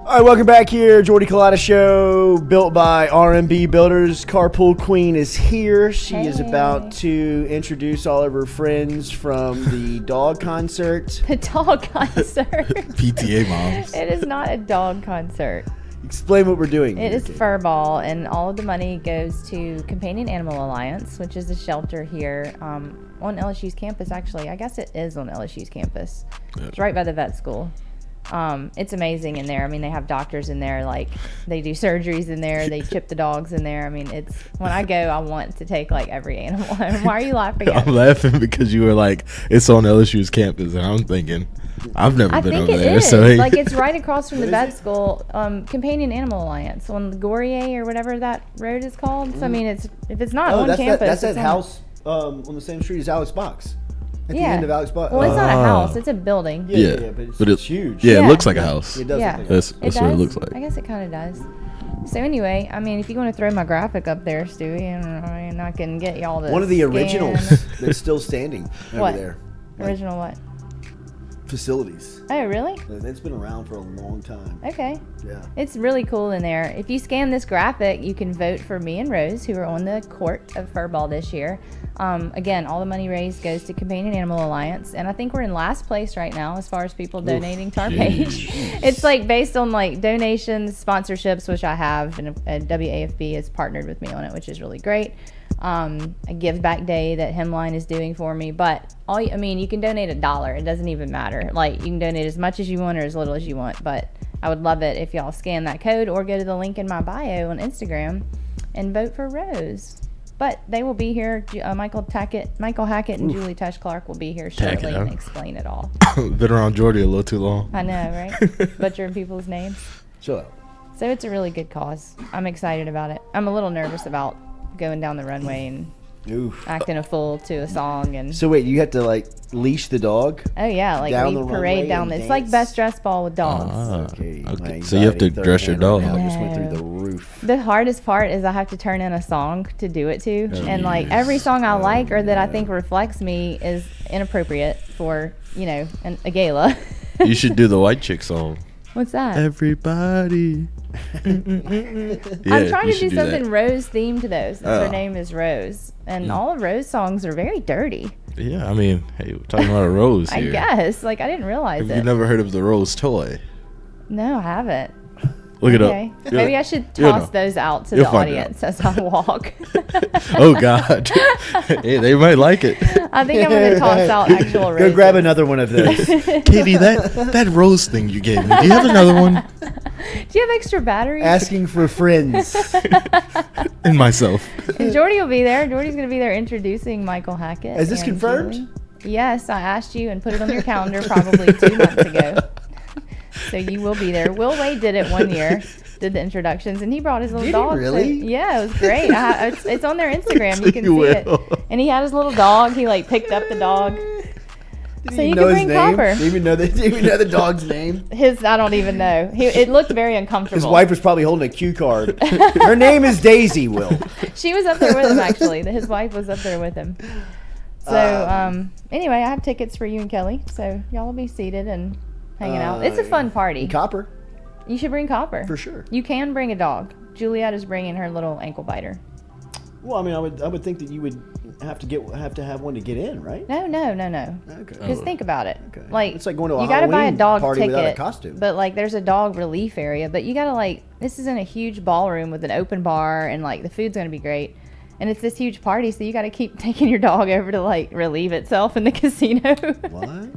All right, welcome back here. Jordy Culotta Show, built by R&B Builders. Carpool Queen is here. She is about to introduce all of her friends from the dog concert. The dog concert. PTA moms. It is not a dog concert. Explain what we're doing. It is Furball, and all of the money goes to Companion Animal Alliance, which is a shelter here on LSU's campus, actually. I guess it is on LSU's campus. Yep. It's right by the vet school. It's amazing in there. I mean, they have doctors in there, like they do surgeries in there. They chip the dogs in there. I mean, it's when I go, I want to take like every animal. Why are you laughing at me? I'm laughing because you were like, it's on LSU's campus, and I'm thinking, I've never been over there. Is. So hey. Like it's right across from the vet school, Companion Animal Alliance on the Gourier or whatever that road is called. So I mean, it's if it's not on campus, that's that house on the same street as Alex Box. At the yeah. end of Alex Box. Well, it's not a house; it's a building. Yeah, but it's huge. Yeah, it looks like a house. It does. Yeah, look like that's what it looks like. I guess it kind of does. So anyway, I mean, if you want to throw my graphic up there, Stewie, and I can get y'all to one of the scan. originals that's still standing over there. Original what? Facilities. Oh, really? It's been around for a long time. Okay. Yeah. It's really cool in there. If you scan this graphic, you can vote for me and Rose, who are on the court of Furball this year. Again, all the money raised goes to Companion Animal Alliance, and I think we're in last place right now as far as people donating to our page. It's like based on like donations, sponsorships, which I have, and WAFB has partnered with me on it, which is really great. A give back day that Hemline is doing for me, but you can donate $1. It doesn't even matter. Like you can donate as much as you want or as little as you want, but I would love it if y'all scan that code or go to the link in my bio on Instagram and vote for Rose. But they will be here. Michael Hackett and Julie Tesh-Clark will be here shortly and explain it all. Been around Jordy a little too long. I know, right? Butchering people's names. Chill out. So it's a really good cause. I'm excited about it. I'm a little nervous about going down the runway and acting a fool to a song. And so wait, you have to like leash the dog? Oh yeah, like we parade down. It's like best dressed ball with dogs. Okay. So you have to dress your dog. I just went through the roof. The hardest part is I have to turn in a song to do it to, and like every song I like or that I think reflects me is inappropriate for a gala. You should do the white chick song. What's that? Everybody. I'm trying to do something Rose themed to those. Her name is Rose, and all of Rose songs are very dirty. Yeah, I mean, hey, we're talking about a rose here. I guess. Like, I didn't realize it. Have you never heard of the rose toy? No, I haven't. Look it up. Maybe I should toss those out to the audience as I walk. Oh, God. Hey, they might like it. I think I'm going to toss out actual roses. Go grab another one of those. Katie, that rose thing you gave me, do you have another one? Do you have extra batteries? Asking for friends. And myself. And Jordy will be there. Jordy's going to be there introducing Michael Hackett. Is this confirmed? Julie. Yes, I asked you and put it on your calendar probably 2 months ago. So you will be there. Will Wade did it one year, did the introductions, and he brought his little dog. Did he really? So, yeah, it was great. It's on their Instagram. You can see it. And he had his little dog. He like picked up the dog. So you can bring Copper. Did you even know the dog's name? I don't even know. It looked very uncomfortable. His wife was probably holding a cue card. Her name is Daisy, Will. She was up there with him, actually. His wife was up there with him. So anyway, I have tickets for you and Kelly. So y'all will be seated and hanging out. It's a fun party. Copper. You should bring Copper. For sure. You can bring a dog. Juliet is bringing her little ankle biter. Well, I mean, I would think that you would have to have one to get in, right? No. Okay. Because think about it. Okay. Like it's like going to a you got to buy a dog party ticket, without a costume. But like there's a dog relief area. But you got to this is in a huge ballroom with an open bar, and like the food's gonna be great. And it's this huge party, so you got to keep taking your dog over to relieve itself in the casino. What?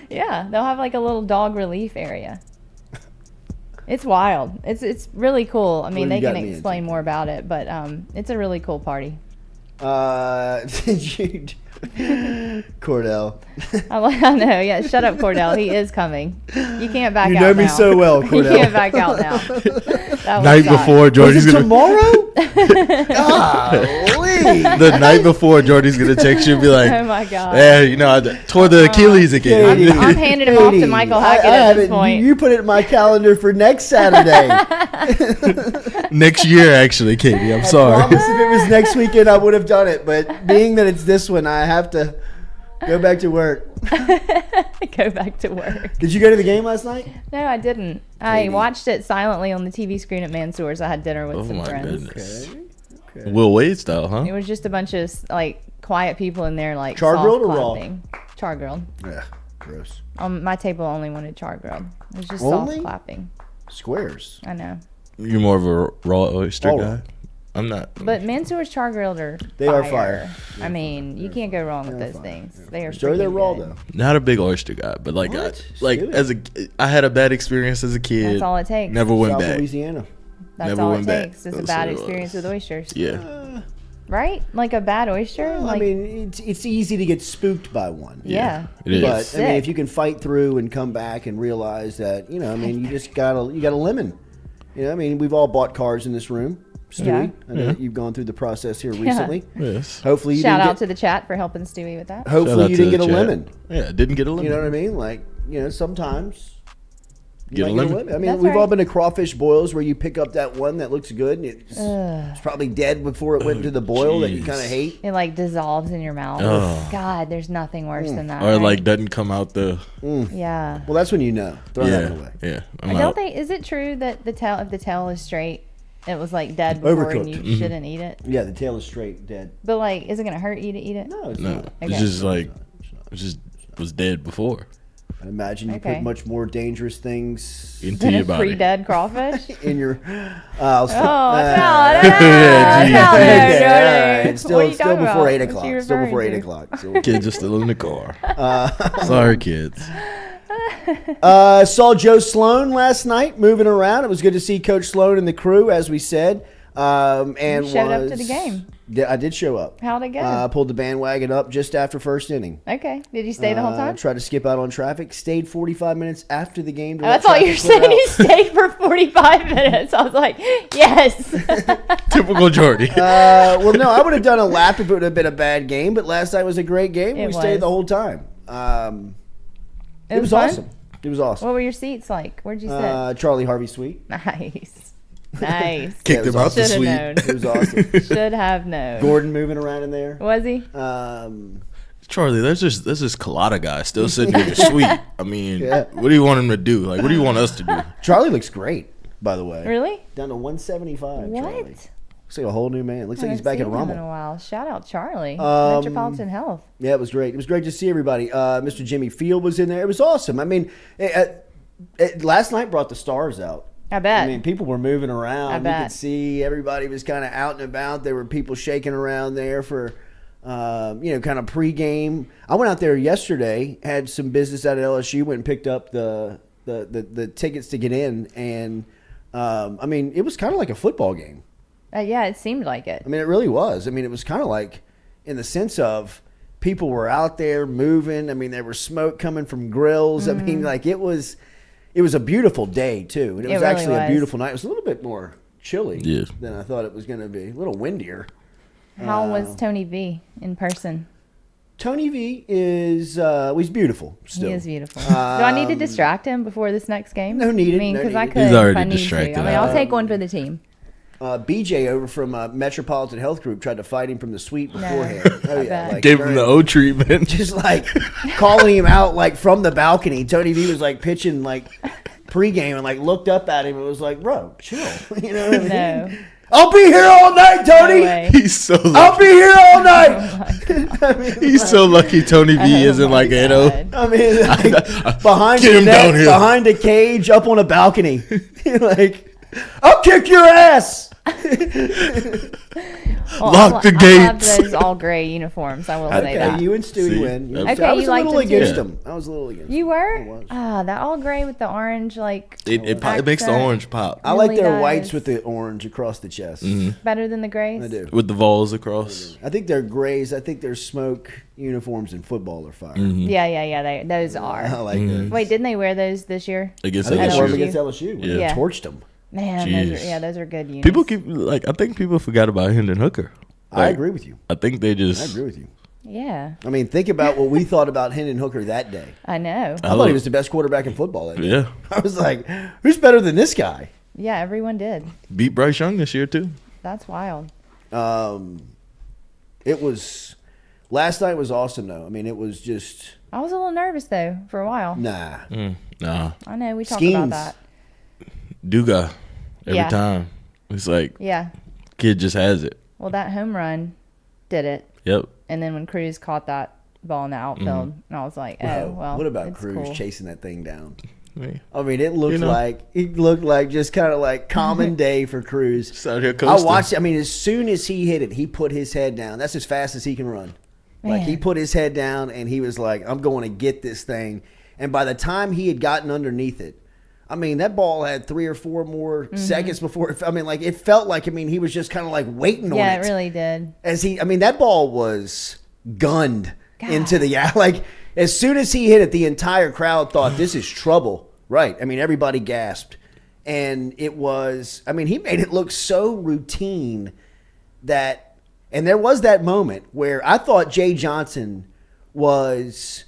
Yeah, they'll have a little dog relief area. It's wild. It's really cool. I mean, they can explain more about it, but it's a really cool party. Cordell. I know. Yeah, shut up, Cordell. He is coming. You can't back out now. You know me so well, Cordell. You can't back out now. Night before, Jordy's gonna tomorrow. Golly. The night before, Jordy's gonna text you and be like, "Oh my god, yeah, I tore the Achilles again." I'm handing him off to Michael Hackett at this point. You put it in my calendar for next Saturday. Next year, actually, Katie. I'm sorry. I promise if it was next weekend, I would have done it. But being that it's this one, I have to go back to work. Go back to work. Did you go to the game last night? No, I didn't. I Katie. watched it silently on the TV screen at Mansour's. I had dinner with some my friends. goodness. Okay. Will Wade style, huh? It was just a bunch of like quiet people in there, like Char soft grilled or raw? clapping. Char grilled. Yeah, gross. My table only wanted char grilled. It was just Only? soft clapping. Squares. I know. You're more of a raw oyster All guy? raw. I'm not. But Mansour's char grilled are They are fire. I mean, you can't go wrong with those things. They are Sure, they're freaking raw good. though. Not a big oyster guy, but like, What? like Stewie. as I had a bad experience as a kid. That's all it takes. Never went South back. Louisiana. That's Never all it went back. takes. It's a That's bad what it experience was. with oysters. Yeah. Right? Like a bad oyster? Well, like, I mean, it's easy to get spooked by one. yeah. It is. But I mean, Sick. if you can fight through and come back and realize that, you know, I mean, you got a lemon. You know, I mean, we've all bought cars in this room. Stewie, Yeah. I know that you've gone through the process here recently. Yes. Hopefully, you Shout didn't out to the chat for helping Stewie with that. Shout Hopefully, out you to didn't get the a chat. lemon. Yeah, didn't get a lemon. You know what I mean? Like, you know, sometimes you Get a might lemon. I mean, That's we've all right. been to crawfish boils where you pick up that one that looks good and it's probably dead before it went into the boil that you jeez. kind of hate. It like dissolves in your mouth. Oh. God, there's nothing worse than that. Or right? like doesn't come out the. yeah. Well, that's when you know. Throw that Yeah. away. Yeah. I'm Don't out. they? Is it true that if the tail is straight, it was like dead before and Overcooked. you shouldn't eat it? Yeah, the tail is straight, dead. But like, is it gonna hurt you to eat it? No, it's No. not. It's Okay. just like. It just was dead before. I imagine you Okay. put much more dangerous things Into Than your a body. pre-dead crawfish? in your. Oh, no, Yeah, no, geez. no, Okay, no, all no. right. Still, What are you still talking before about? 8 What's o'clock. you Still before referring 8 to? o'clock. Still- Kids are still in the car. Sorry, kids. Saw Joe Sloan last night moving around. It was good to see Coach Sloan and the crew, as we said. And You showed up to the game. I did show up. How'd it go? I pulled the bandwagon up just after first inning. Okay. Did you stay the whole time? Tried to skip out on traffic. Stayed 45 minutes after the game. To Oh, let that's all you're traffic clear saying. out. You stayed for 45 minutes. I was like, yes. Typical Jordy. Well, no, I would have done a lap if it would have been a bad game, but last night was a great game. It We stayed was. the whole time. It was fun? awesome. It was awesome. What were your seats like? Where'd you sit? Charlie Harvey Suite. Nice. Nice. Kicked it him was out the Should have suite. known. It was awesome. Should have known. Gordon moving around in there. Was he? Charlie, there's this Culotta guy still sitting in the suite. I mean, Yeah. what do you want him to do? Like, what do you want us to do? Charlie looks great, by the way. Really? Down to 175. What? Charlie. Looks like a whole new man. Looks like he's Haven't back in seen him in a Rummel. while. Shout out Charlie. Metropolitan Health. Yeah, it was great. It was great to see everybody. Mr. Jimmy Field was in there. It was awesome. I mean, last night brought the stars out. I bet. I mean, people were moving around. I You bet. could see everybody was kind of out and about. There were people shaking around there for, kind of pregame. I went out there yesterday, had some business out at LSU, went and picked up the tickets to get in, and I mean, it was kind of like a football game. Yeah, it seemed like it. I mean, it really was. I mean, it was kind of like in the sense of people were out there moving. I mean, there was smoke coming from grills. I mean, like it was a beautiful day too. And it was really actually a was. beautiful night. It was a little bit more chilly Yeah. than I thought it was going to be. A little windier. How was Tony V in person? Tony V is he's beautiful still. He is beautiful. Do I need to distract him before this next game? No needed, I mean, no because I needed. could. He's if already I need distracted. To. I mean, I'll take one for the team. BJ over from Metropolitan Health Group tried to fight him from the suite beforehand. Oh I yeah, bet. like Gave him the O treatment. just like calling him out like from the balcony. Tony V was like pitching like pregame and like looked up at him and was like, "Bro, chill." You know what I mean? No. I'll be here all night, Tony. No way. He's so I'll lucky. be here all Oh night. my God. I mean, He's so lucky Tony V isn't like Edo. God. I mean, like, behind Get the him net, down here. behind a cage, up on a balcony. Like, I'll kick your ass. Well, Lock the I love gates. those all gray uniforms. I will say Okay, that. you and Stewie See? win. You and Okay, Stewie. I was you a liked little him too? against Yeah. him. I was a little against You him. were? I was. That all gray with the orange, like It makes the accent. orange pop. I like really their does. whites with the orange across the chest. better than the grays. I do. With the vols across. I think their grays. I think their smoke uniforms in football are fire. Yeah. Those are. I like those. Wait, didn't they wear those this year? Against I think they wore them LSU. against LSU. When Yeah. they torched them. Man, Jeez. those are good units. People keep I think people forgot about Hendon Hooker. I Like, agree with you. I think they I just. agree with you. Yeah, I mean, think about what we thought about Hendon Hooker that day. I know. I thought he was the best quarterback in football that day. Yeah, I was like, who's better than this guy? Yeah, everyone did. beat Bryce Young this year too. That's wild. It was last night was awesome though. I mean, it was just I was a little nervous though for a while. nah. Nah, I know we talked Schemes. about that. Duga every Yeah. time. It's like Yeah. kid just has it. Well, that home run did it. Yep. And then when Cruz caught that ball in the outfield, and I was like, oh, well. What about it's Cruz cool. chasing that thing down? Yeah. I mean, it looked like just kind of like common day for Cruz. Just out here I coasting. watched it. I mean, as soon as he hit it, he put his head down. That's as fast as he can run. Like, he Man. put his head down, and he was like, I'm going to get this thing. And by the time he had gotten underneath it, I mean, that ball had 3 or 4 more seconds before it. I mean, like, it felt like, I mean, he was just kind of like waiting on it. Yeah, it really did. That ball was gunned into the, like, as soon as he hit it, the entire crowd thought this is trouble. Right. I mean, everybody gasped. And it was, I mean, he made it look so routine that, and there was that moment where I thought Jay Johnson was,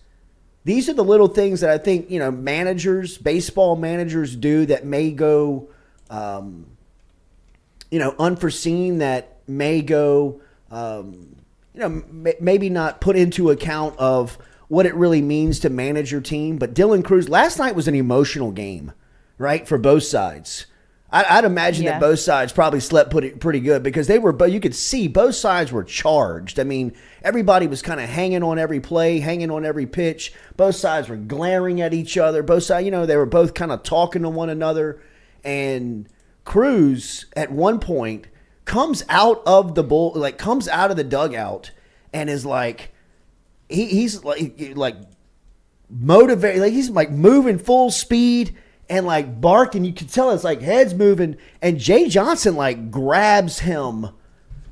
these are the little things that I think, you know, managers, baseball managers do that may go, you know, unforeseen, that may go, you know, maybe not put into account of what it really means to manage your team. But Dylan Cruz, last night was an emotional game, right, for both sides. I'd imagine that both sides probably slept pretty good because they were, but you could see both sides were charged. I mean, everybody was kind of hanging on every play, hanging on every pitch. Both sides were glaring at each other. Both sides, you know, they were both kind of talking to one another. And Cruz, at one point, comes out of the dugout and is like, he's like motivated, like he's like moving full speed and like barking. You can tell it's like head's moving, and Jay Johnson like grabs him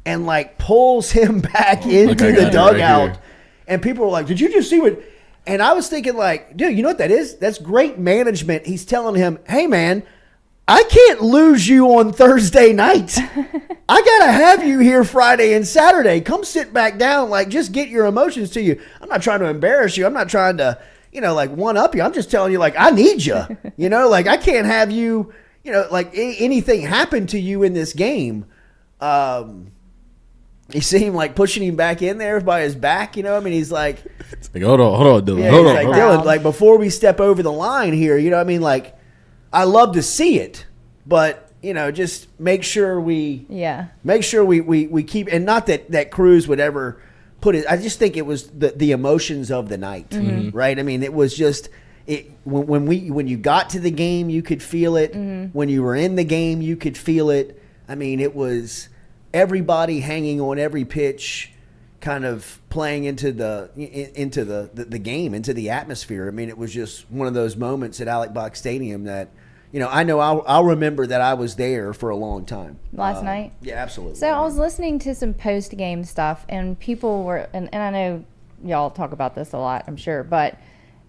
and like pulls him back into the dugout. Right, and people were like, "Did you just see what?" And I was thinking, like, dude, you know what that is? That's great management. He's telling him, "Hey, man, I can't lose you on Thursday night. I got to have you here Friday and Saturday. Come sit back down. Like, just get your emotions to you. I'm not trying to embarrass you. I'm not trying to, you know, like one up you. I'm just telling you, like, I need you. You know, like, I can't have you, you know, like anything happen to you in this game." You see him like pushing him back in there by his back, you know. I mean, he's like, hold on, Dylan. Yeah, hold on, Dylan, like, before we step over the line here, you know what I mean? Like, I love to see it, but, you know, just make sure we keep, and not that Cruz would ever put it. I just think it was the emotions of the night, right? I mean, it was just when you got to the game, you could feel it. When you were in the game, you could feel it. I mean, it was everybody hanging on every pitch, kind of playing into the game, into the atmosphere. I mean, it was just one of those moments at Alec Box Stadium that, you know I'll remember that I was there for a long time. Last night? Yeah, absolutely. So I was listening to some post-game stuff, and people were, and I know y'all talk about this a lot, I'm sure, but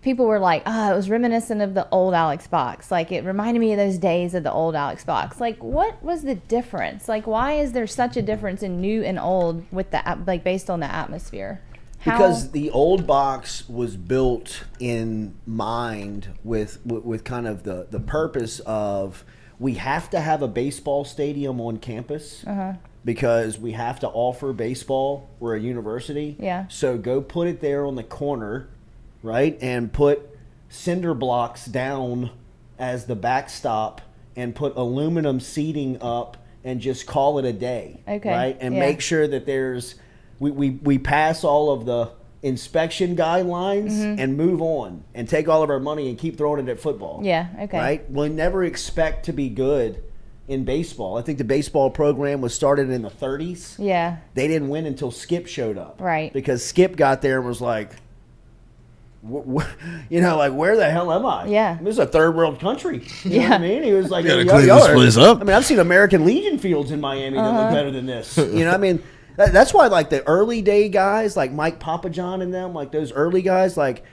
people were like, it was reminiscent of the old Alex Box. Like, it reminded me of those days of the old Alex Box. Like, what was the difference? Like, why is there such a difference in new and old with the, like, based on the atmosphere? Because the old box was built in mind with kind of the purpose of, we have to have a baseball stadium on campus because we have to offer baseball. We're a university. Yeah. So go put it there on the corner, right? And put cinder blocks down as the backstop and put aluminum seating up and just call it a day. Okay. Right? And make sure that there's, we pass all of the inspection guidelines and move on and take all of our money and keep throwing it at football. Yeah, okay. Right? We'll never expect to be good in baseball. I think the baseball program was started in the 30s. Yeah. They didn't win until Skip showed up. Right. Because Skip got there and was like, you know, like, where the hell am I? Yeah. This is a third world country. You know what I mean? He was like, gotta clean this place up. I mean, I've seen American Legion fields in Miami that look better than this. You know what I mean? That's why, like, the early day guys, like Mike Papajohn and them, like those early guys, like,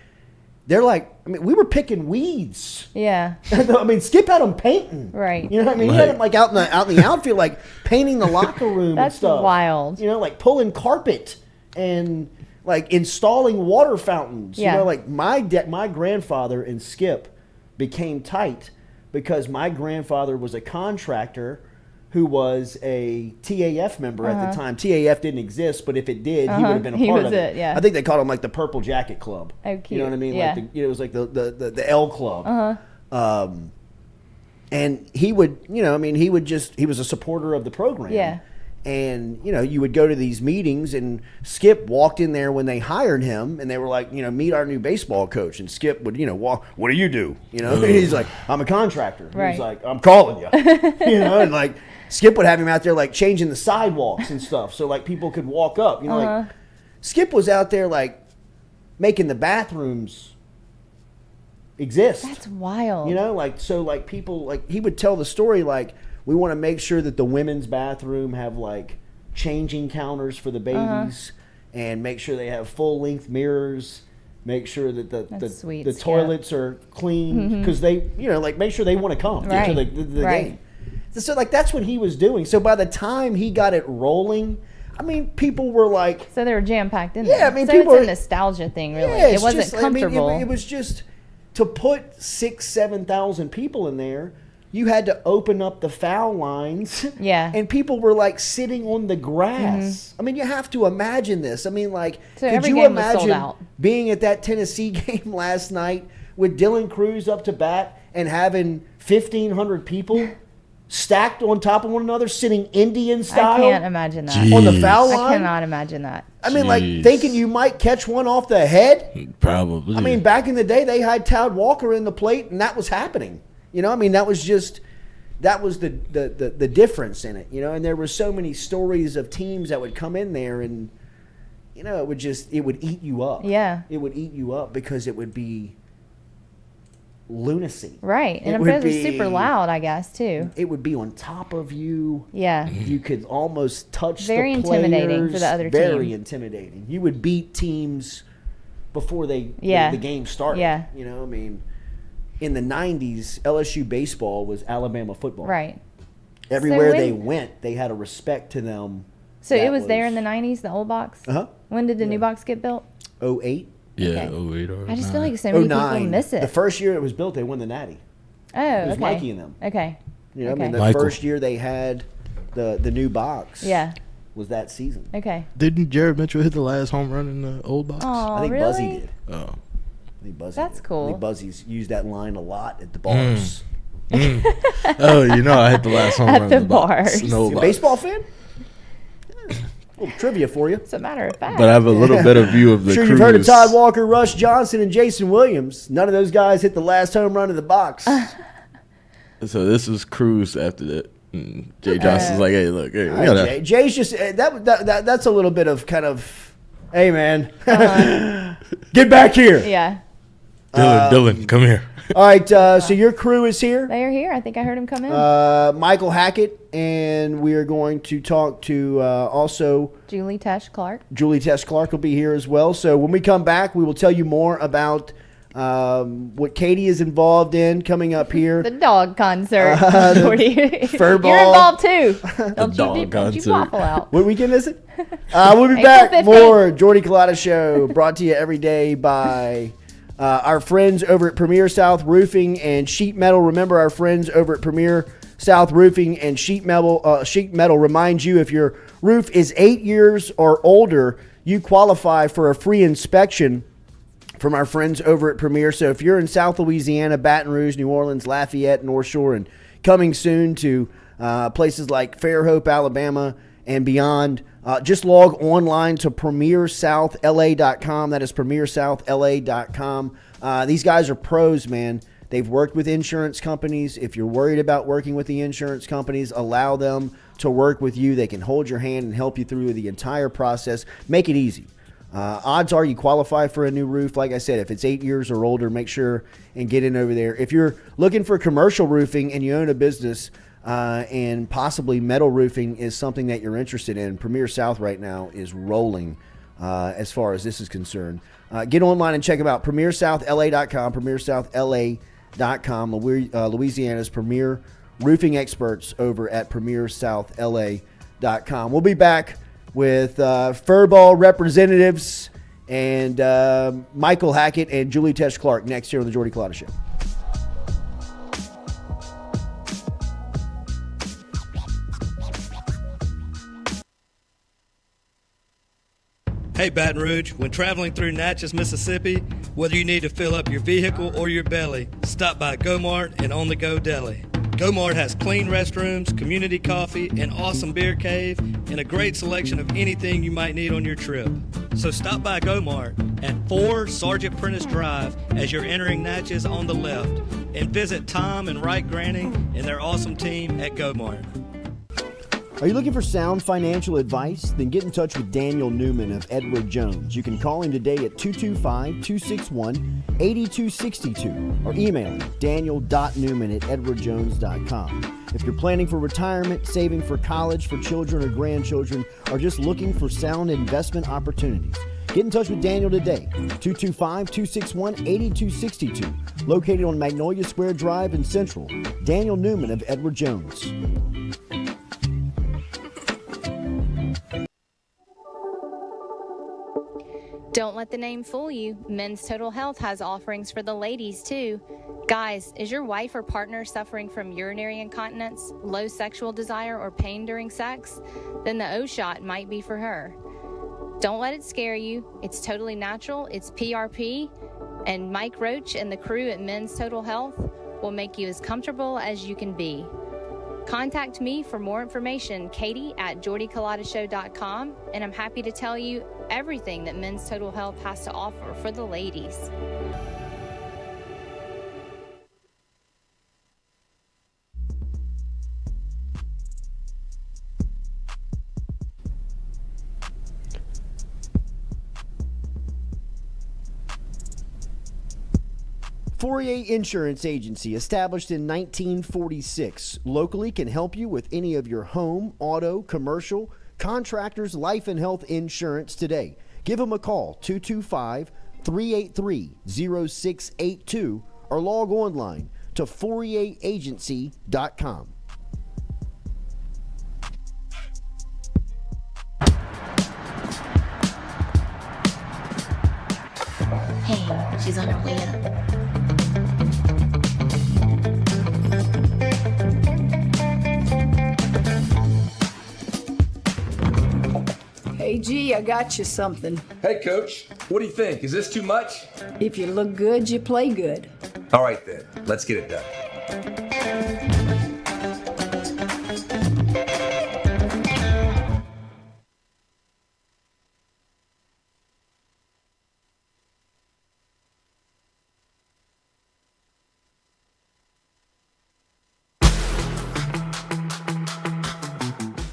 they're like, I mean, we were picking weeds. Yeah. I mean, Skip had them painting. Right. You know what I mean? He had them, like, out in the outfield, like, painting the locker room and stuff. That's wild. You know, like, pulling carpet and, like, installing water fountains. Yeah. You know, like, my grandfather and Skip became tight because my grandfather was a contractor who was a TAF member at the time. TAF didn't exist, but if it did, he would have been a part of it. Yeah. I think they called him like the Purple Jacket Club. Oh, cute. You know what I mean? Yeah. Like it was like the L Club. And he would, he was a supporter of the program. Yeah. And, you would go to these meetings, and Skip walked in there when they hired him, and they were like, meet our new baseball coach. And Skip would, walk, what do you do? And he's like, I'm a contractor. Right. He's like, I'm calling you. And like Skip would have him out there like changing the sidewalks and stuff so like people could walk up. Like Skip was out there like making the bathrooms exist. That's wild. People, like, he would tell the story like, we want to make sure that the women's bathroom have like changing counters for the babies, and make sure they have full length mirrors. Make sure that the toilets are clean, because they make sure they want to come to the game. So like that's what he was doing. So by the time he got it rolling, I mean, people were like, so they were jam packed in there. Yeah, I mean, so people it's a nostalgia thing, really. Yeah, it wasn't just, comfortable. It was just to put 6,000-7,000 people in there. You had to open up the foul lines. Yeah. And people were like sitting on the grass. I mean, you have to imagine this. I mean, like, so could you game was sold imagine out. being at that Tennessee game last night with Dylan Cruz up to bat and having 1,500 people stacked on top of one another, sitting Indian style? I can't imagine that. On the foul line? I cannot imagine that. I mean, like, thinking you might catch one off the head? Probably. I mean, back in the day, they had Todd Walker in the plate, and that was happening. I mean, that was the difference in it, and there were so many stories of teams that would come in there and, it would eat you up. Yeah. It would eat you up because it would be lunacy. Right. And it was super loud, I guess, too. It would be on top of you. Yeah. You could almost touch Very the players. intimidating for the other team. Very intimidating. You would beat teams before the game started. Yeah. I mean, in the 90s, LSU baseball was Alabama football. Right. Everywhere they went, they had a respect to them. So it was there in the 90s, the old box? Uh-huh. When did the new box get built? 08. Yeah, Okay. 08 or I just feel like so many people miss it. The first year it was built, they won the Natty. Oh, It was okay. Mikey and them. Okay. I mean, the Michael. first year they had the new box. Yeah. Was that season. Okay. Didn't Jared Mitchell hit the last home run in the old box? Oh, I think really? Buzzy did. Oh. I think Buzzy That's did. cool. I think Buzzy's used that line a lot at the bars. Oh, I hit the last home At run the in the box. bars. No You a box. baseball fan? A little trivia for you. As a matter of fact. But I have a little better view of the Sure, Cruz. you've heard of Todd Walker, Rush Johnson, and Jason Williams. None of those guys hit the last home run of the box. So this was Cruz after that. And Jay Johnson's like, hey, look, hey, we gotta. Jay's just that's a little bit of kind of, hey man, get back here. Yeah. Dylan, come here. All right, so your crew is here. They are here. I think I heard him come in. Michael Hackett, and we are going to talk to also Julie Tesh-Clark. Julie Tesh-Clark will be here as well. So when we come back, we will tell you more about what Katie is involved in coming up here. The dog concert. Fur ball. You're involved too. Don't you concert. waffle out. What weekend is it? We'll be April back. 15th. More Jordy Culotta Show, brought to you every day by our friends over at Premier South Roofing and Sheet Metal. Remember, our friends over at Premier South Roofing and Sheet Metal remind you, if your roof is 8 years or older, you qualify for a free inspection from our friends over at Premier. So if you're in South Louisiana, Baton Rouge, New Orleans, Lafayette, North Shore, and coming soon to places like Fairhope, Alabama, and beyond, just log online to premiersouthla.com. That is premiersouthla.com. These guys are pros, man. They've worked with insurance companies. If you're worried about working with the insurance companies, allow them to work with you. They can hold your hand and help you through the entire process. Make it easy. Odds are you qualify for a new roof. Like I said, if it's 8 years or older, make sure and get in over there. If you're looking for commercial roofing and you own a business and possibly metal roofing is something that you're interested in, Premier South right now is rolling as far as this is concerned. Get online and check them out, premiersouthla.com, premiersouthla.com, Louisiana's premier roofing experts over at premiersouthla.com. We'll be back with Furball representatives and Michael Hackett and Julie Tesh-Clark next here on the Jordy Culotta Show. Hey Baton Rouge, when traveling through Natchez, Mississippi, whether you need to fill up your vehicle or your belly, stop by Go Mart and On The Go Deli. GoMart has clean restrooms, community coffee, an awesome beer cave, and a great selection of anything you might need on your trip. So stop by GoMart at 4 Sergeant Prentice Drive as you're entering Natchez on the left, and visit Tom and Wright Granning and their awesome team at GoMart. Are you looking for sound financial advice? Then get in touch with Daniel Newman of Edward Jones. You can call him today at 225-261-8262 or email him daniel.newman@edwardjones.com. If you're planning for retirement, saving for college, for children or grandchildren, or just looking for sound investment opportunities, get in touch with Daniel today, 225-261-8262, located on Magnolia Square Drive in Central. Daniel Newman of Edward Jones. Don't let the name fool you. Men's Total Health has offerings for the ladies, too. Guys, is your wife or partner suffering from urinary incontinence, low sexual desire, or pain during sex? Then the O shot might be for her. Don't let it scare you. It's totally natural. It's PRP. And Mike Roach and the crew at Men's Total Health will make you as comfortable as you can be. Contact me for more information, Katie at JordyCulottaShow.com, and I'm happy to tell you everything that Men's Total Health has to offer for the ladies. Fourier Insurance Agency, established in 1946, locally can help you with any of your home, auto, commercial, contractors, life and health insurance today. Give them a call, 225-383-0682, or log online to FourierAgency.com. Hey, she's on her way up. Hey, G, I got you something. Hey, Coach. What do you think? Is this too much? If you look good, you play good. All right, then. Let's get it done.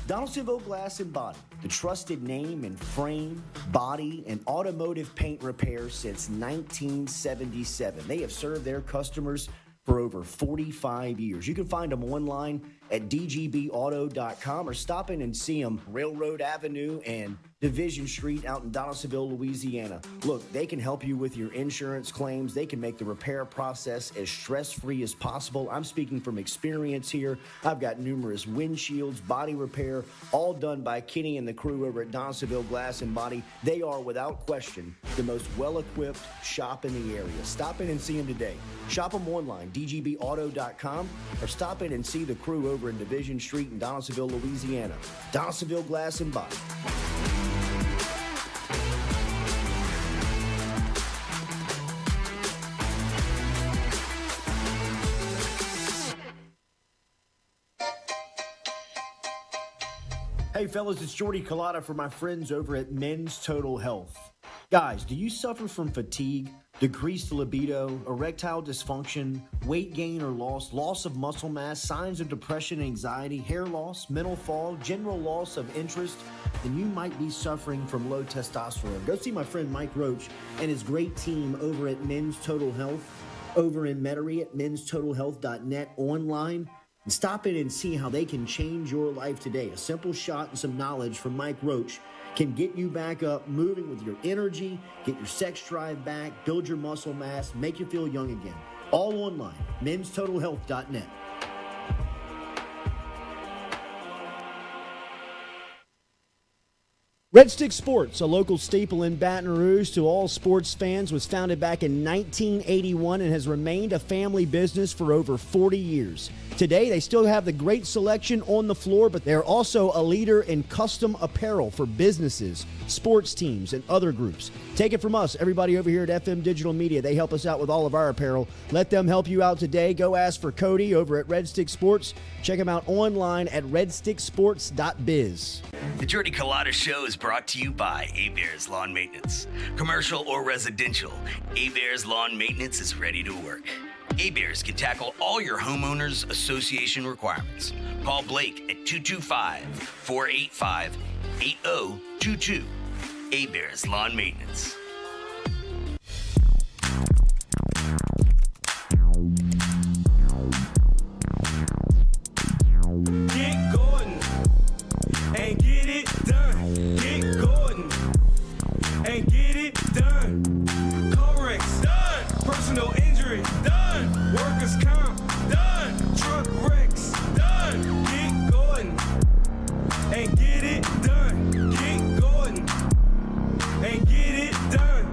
Donaldsonville Glass and Body, the trusted name in frame, body, and automotive paint repair since 1977. They have served their customers for over 45 years. You can find them online at dgbauto.com or stop in and see them Railroad Avenue and Division Street out in Donaldsonville, Louisiana. Look, they can help you with your insurance claims. They can make the repair process as stress-free as possible. I'm speaking from experience here. I've got numerous windshields, body repair, all done by Kenny and the crew over at Donaldsonville Glass and Body. They are, without question, the most well-equipped shop in the area. Stop in and see them today. Shop them online, dgbauto.com, or stop in and see the crew over in Division Street in Donaldsonville, Louisiana. Donaldsonville Glass and Body. Hey fellas, it's Jordy Culotta for my friends over at Men's Total Health. Guys, do you suffer from fatigue, decreased libido, erectile dysfunction, weight gain or loss of muscle mass, signs of depression, anxiety, hair loss, mental fog, general loss of interest? Then you might be suffering from low testosterone. Go see my friend Mike Roach and his great team over at Men's Total Health, over in Metairie at menstotalhealth.net online. And stop in and see how they can change your life today. A simple shot and some knowledge from Mike Roach can get you back up, moving with your energy, get your sex drive back, build your muscle mass, make you feel young again. All online, menstotalhealth.net. Red Stick Sports, a local staple in Baton Rouge to all sports fans, was founded back in 1981 and has remained a family business for over 40 years. Today, they still have the great selection on the floor, but they're also a leader in custom apparel for businesses, sports teams, and other groups. Take it from us, everybody over here at FM Digital Media. They help us out with all of our apparel. Let them help you out today. Go ask for Cody over at Red Stick Sports. Check him out online at redsticksports.biz. The Jordy Culotta Show is brought to you by A-Bears Lawn Maintenance. Commercial or residential, A-Bears Lawn Maintenance is ready to work. A-Bears can tackle all your homeowners association requirements. Call Blake at 225-485-8022. A-Bears Lawn Maintenance. Get Gordon and get it done. Get Gordon and get it done. Corrects done. Personal injury done. Workers' comp done. Truck wrecks done. Get Gordon and get it done. Get Gordon and get it done.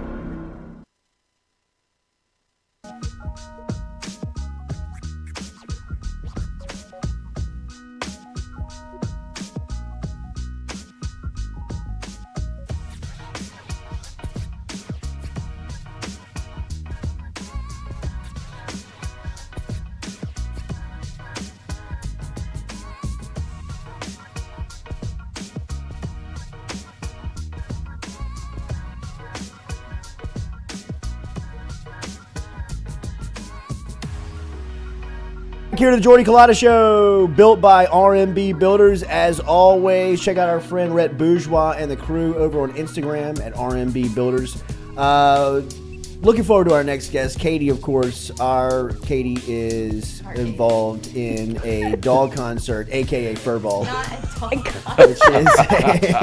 Here to the Jordy Culotta Show, built by RMB Builders. As always, check out our friend Rhett Bourgeois and the crew over on Instagram at RMB Builders. Looking forward to our next guest, Katie, of course. Our Katie is involved in a dog concert, a.k.a. Furball. Not a dog concert. Which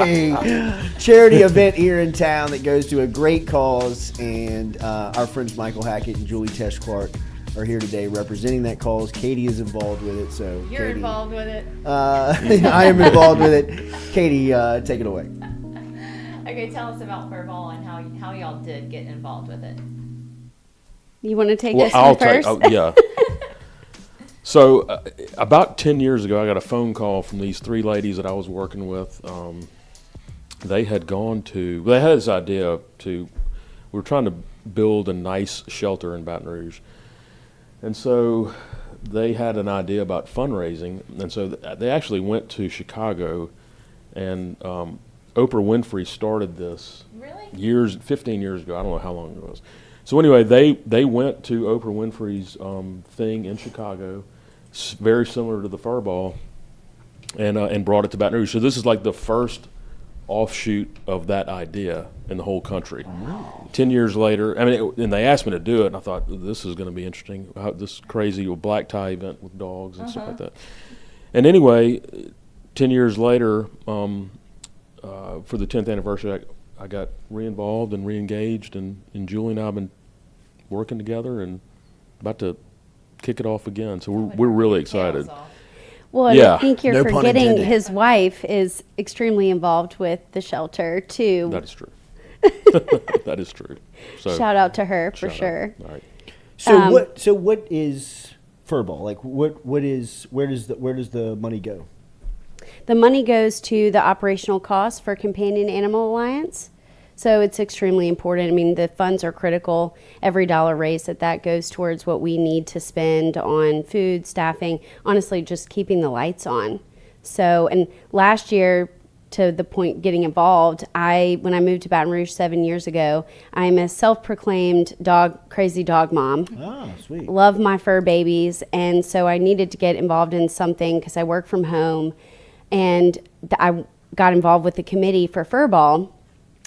is a charity event here in town that goes to a great cause. And our friends Michael Hackett and Julie Tesh-Clark are here today representing that cause. Katie is involved with it. So You're Katie, involved with it. I am involved with it. Katie, take it away. Okay, tell us about Furball and how y'all did get involved with it. You want to take this one first? Yeah. So about 10 years ago, I got a phone call from these three ladies that I was working with. They had this idea we were trying to build a nice shelter in Baton Rouge. And so they had an idea about fundraising, and so they actually went to Chicago, and Oprah Winfrey started this 15 years ago. I don't know how long it was. So anyway, they went to Oprah Winfrey's thing in Chicago, very similar to the Furball, and brought it to Baton Rouge. So this is like the first offshoot of that idea in the whole country. Wow. 10 years later, and they asked me to do it, and I thought, this is going to be interesting, this crazy black tie event with dogs and stuff like that. And anyway, 10 years later, for the 10th anniversary, I got re-involved and re-engaged, and Julie and I have been working together and about to kick it off again. So we're really excited. Well, yeah. I think you're forgetting his wife is extremely involved with the shelter too. That is true. That is true. So shout out to her for sure. All right. So what is Furball? Like where does the money go? The money goes to the operational costs for Companion Animal Alliance. So it's extremely important. I mean, the funds are critical. Every dollar raised that goes towards what we need to spend on food, staffing, honestly, just keeping the lights on. So, and last year, to the point getting involved, when I moved to Baton Rouge 7 years ago, I'm a self-proclaimed crazy dog mom. Oh, sweet. Love my fur babies. And so I needed to get involved in something because I work from home. And I got involved with the committee for Furball.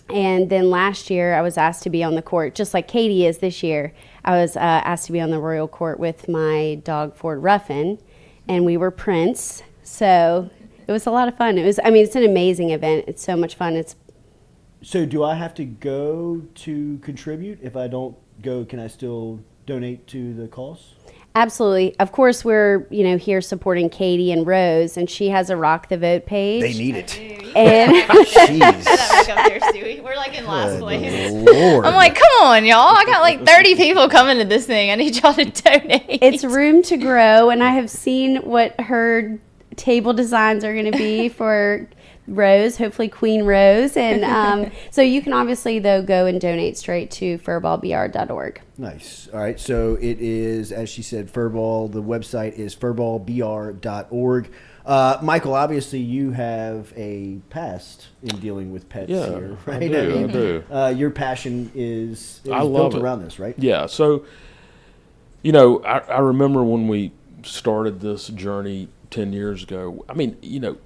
And then last year, I was asked to be on the court, just like Katie is this year. I was asked to be on the royal court with my dog, Ford Ruffin, and we were Prince. So it was a lot of fun. It's an amazing event. It's so much fun. So do I have to go to contribute? If I don't go, can I still donate to the cause? Absolutely. Of course, we're here supporting Katie and Rose, and she has a Rock the Vote page. They need it. And Jeez. Back up there, Stewie. We're like in last place. Lord. I'm like, come on, y'all. I got like 30 people coming to this thing. I need y'all to donate. it's room to grow, and I have seen what her table designs are going to be for Rose, hopefully Queen Rose. And so you can obviously, though, go and donate straight to furballbr.org. Nice. All right. So it is, as she said, Furball. The website is furballbr.org. Michael, obviously you have a past in dealing with pets here, right? I do. Your passion is I love built it. around this, right? Yeah. So, you know, I remember when we started this journey 10 years ago. I mean, you know,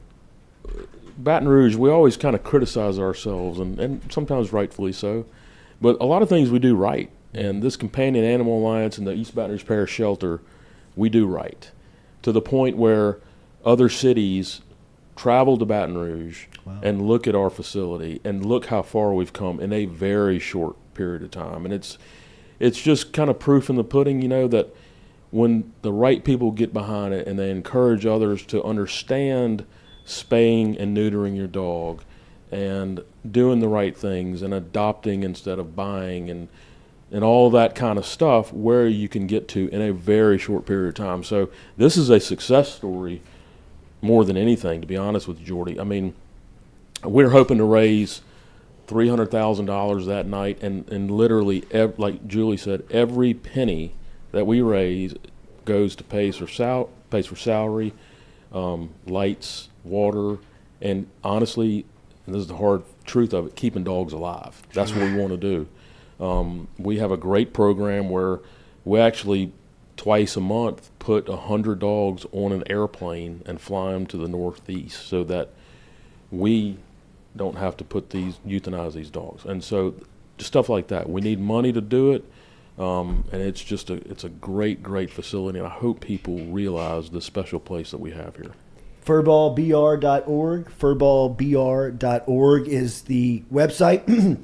Baton Rouge, we always kind of criticize ourselves, and sometimes rightfully so, but a lot of things we do right. And this Companion Animal Alliance and the East Baton Rouge Parish Shelter, we do right, to the point where other cities travel to Baton Rouge and look at our facility and look how far we've come in a very short period of time. And it's just kind of proof in the pudding, you know, that when the right people get behind it and they encourage others to understand spaying and neutering your dog and doing the right things and adopting instead of buying and all that kind of stuff, where you can get to in a very short period of time. So this is a success story more than anything, to be honest with Jordy. I mean, we're hoping to raise $300,000 that night, and literally, like Julie said, every penny that we raise goes to pays for salary, lights, water, and honestly, and this is the hard truth of it, keeping dogs alive. That's what we want to do. We have a great program where we actually twice a month put 100 dogs on an airplane and fly them to the Northeast so that we don't have to euthanize these dogs. And so just stuff like that. We need money to do it. And it's just it's a great, great facility, and I hope people realize the special place that we have here. Furballbr.org. Furballbr.org is the website,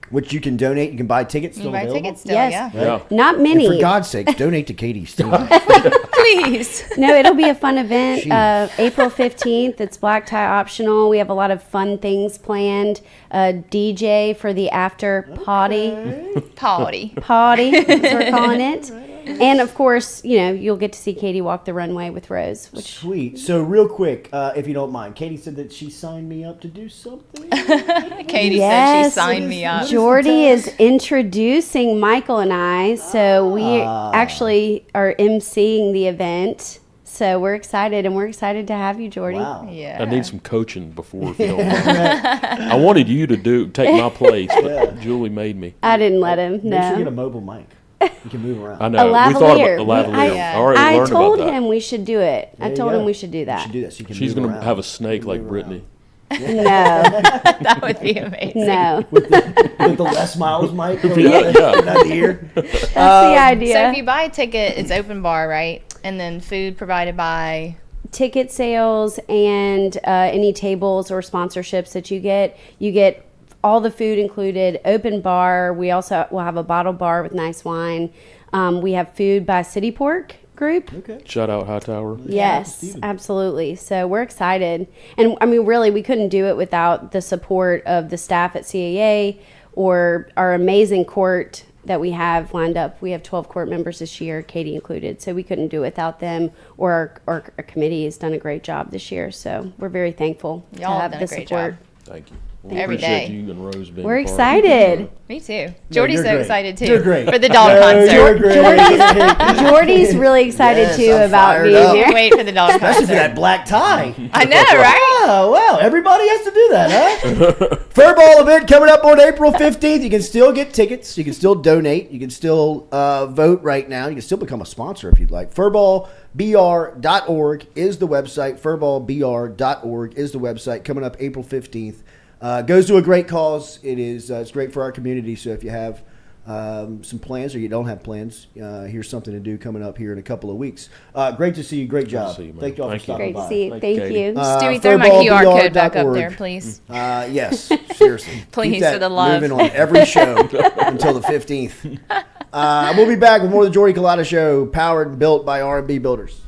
which you can donate. You can buy tickets. Still available? Tickets still, Yes. Right? Not many. And for God's sake, donate to Katie still. Please. No, it'll be a fun event. Jeez. April 15th. It's black tie optional. We have a lot of fun things planned. DJ for the after potty. Potty, as we're calling it. And of course, you know, you'll get to see Katie walk the runway with Rose. Which Sweet. So real quick, if you don't mind, Katie said that she signed me up to do something. Katie said she signed me up. Jordy is introducing Michael and I. So we actually are emceeing the event. So we're excited, and we're excited to have you, Jordy. Wow. Yeah. I need some coaching before, if you don't mind. I wanted you to take my place, but Julie made me. I didn't let him. Make sure you No. get a mobile mic. You can move around. I know. A lavalier. We thought about the lavalier. I already I learned told about that. him we should do it. There I you told go. him we should do You that. should do that so you can She's move going to around. have a snake like Move Brittany. No, That would be amazing. no. With the Les Miles mic. Yeah. Not the ear. That's the idea. So if you buy a ticket, it's open bar, right? And then food provided by... Ticket sales and any tables or sponsorships that you get all the food included, open bar. We also will have a bottle bar with nice wine. We have food by City Pork Group. Okay. Shout out Hightower. Yes, absolutely. So we're excited. And I mean, really, we couldn't do it without the support of the staff at CAA or our amazing court that we have lined up. We have 12 court members this year, Katie included. So we couldn't do it without them, or our committee has done a great job this year. So we're very thankful Y'all to have have done the a great support. job. Thank you. Every appreciate day. you and Rose being We're a part. excited. Me too. Jordy's you're so great. excited too. You're great. For the dog No, concert. you're great. Jordy's really excited Yes, too I'm about fired being up. here. Wait for the dog Especially concert. for that black tie. I know, right? Oh, wow. Everybody has to do that, huh? Furball event coming up on April 15th. You can still get tickets. You can still donate. You can still vote right now. You can still become a sponsor if you'd like. Furballbr.org is the website. Furballbr.org is the website. Coming up April 15th. Goes to a great cause. It's great for our community. So if you have some plans or you don't have plans, here's something to do coming up here in a couple of weeks. Great to see you. Great job. see you, man. Thank you all for Thank you. stopping Great by. to see you. Thank Thank you, Katie. you. Stewie, throw my QR code back up there, furballbr.org. please. Yes, seriously. Please, Keep that for the love. moving on every show until the 15th. We'll be back with more of the Jordy Culotta Show, powered and built by R&B Builders.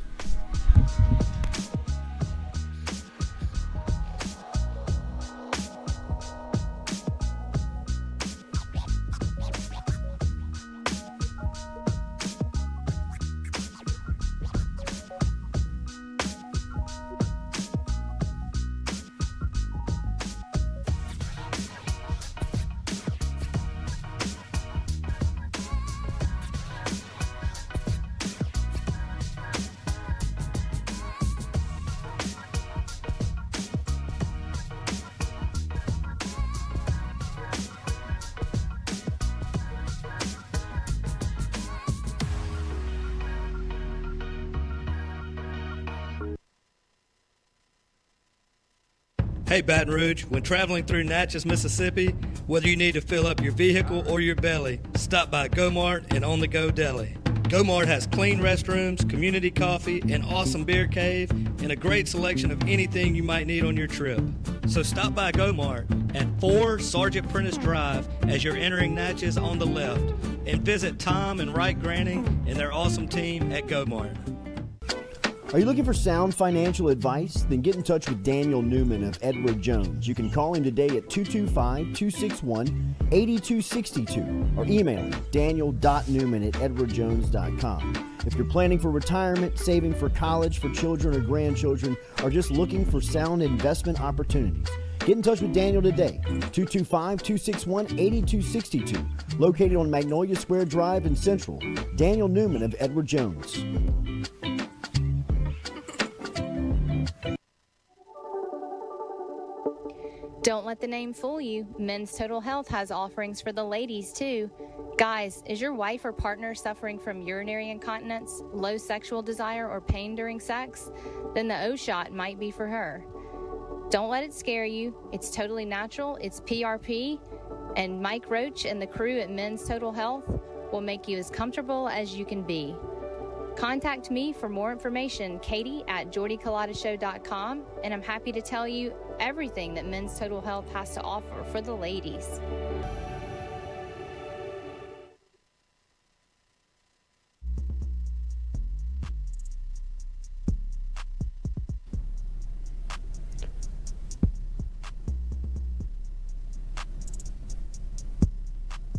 Hey, Baton Rouge, when traveling through Natchez, Mississippi, whether you need to fill up your vehicle or your belly, stop by Go-Mart and On The Go Deli. Go-Mart has clean restrooms, community coffee, an awesome beer cave, and a great selection of anything you might need on your trip. So stop by Go-Mart at 4 Sergeant Prentice Drive as you're entering Natchez on the left, and visit Tom and Wright Granning and their awesome team at Go-Mart. Are you looking for sound financial advice? Then get in touch with Daniel Newman of Edward Jones. You can call him today at 225-261-8262 or email him daniel.newman@edwardjones.com. If you're planning for retirement, saving for college, for children or grandchildren, or just looking for sound investment opportunities, get in touch with Daniel today, 225-261-8262, located on Magnolia Square Drive in Central. Daniel Newman of Edward Jones. Don't let the name fool you. Men's Total Health has offerings for the ladies, too. Guys, is your wife or partner suffering from urinary incontinence, low sexual desire, or pain during sex? Then the O shot might be for her. Don't let it scare you. It's totally natural. It's PRP. And Mike Roach and the crew at Men's Total Health will make you as comfortable as you can be. Contact me for more information, Katie at JordyCulottaShow.com, and I'm happy to tell you everything that Men's Total Health has to offer for the ladies.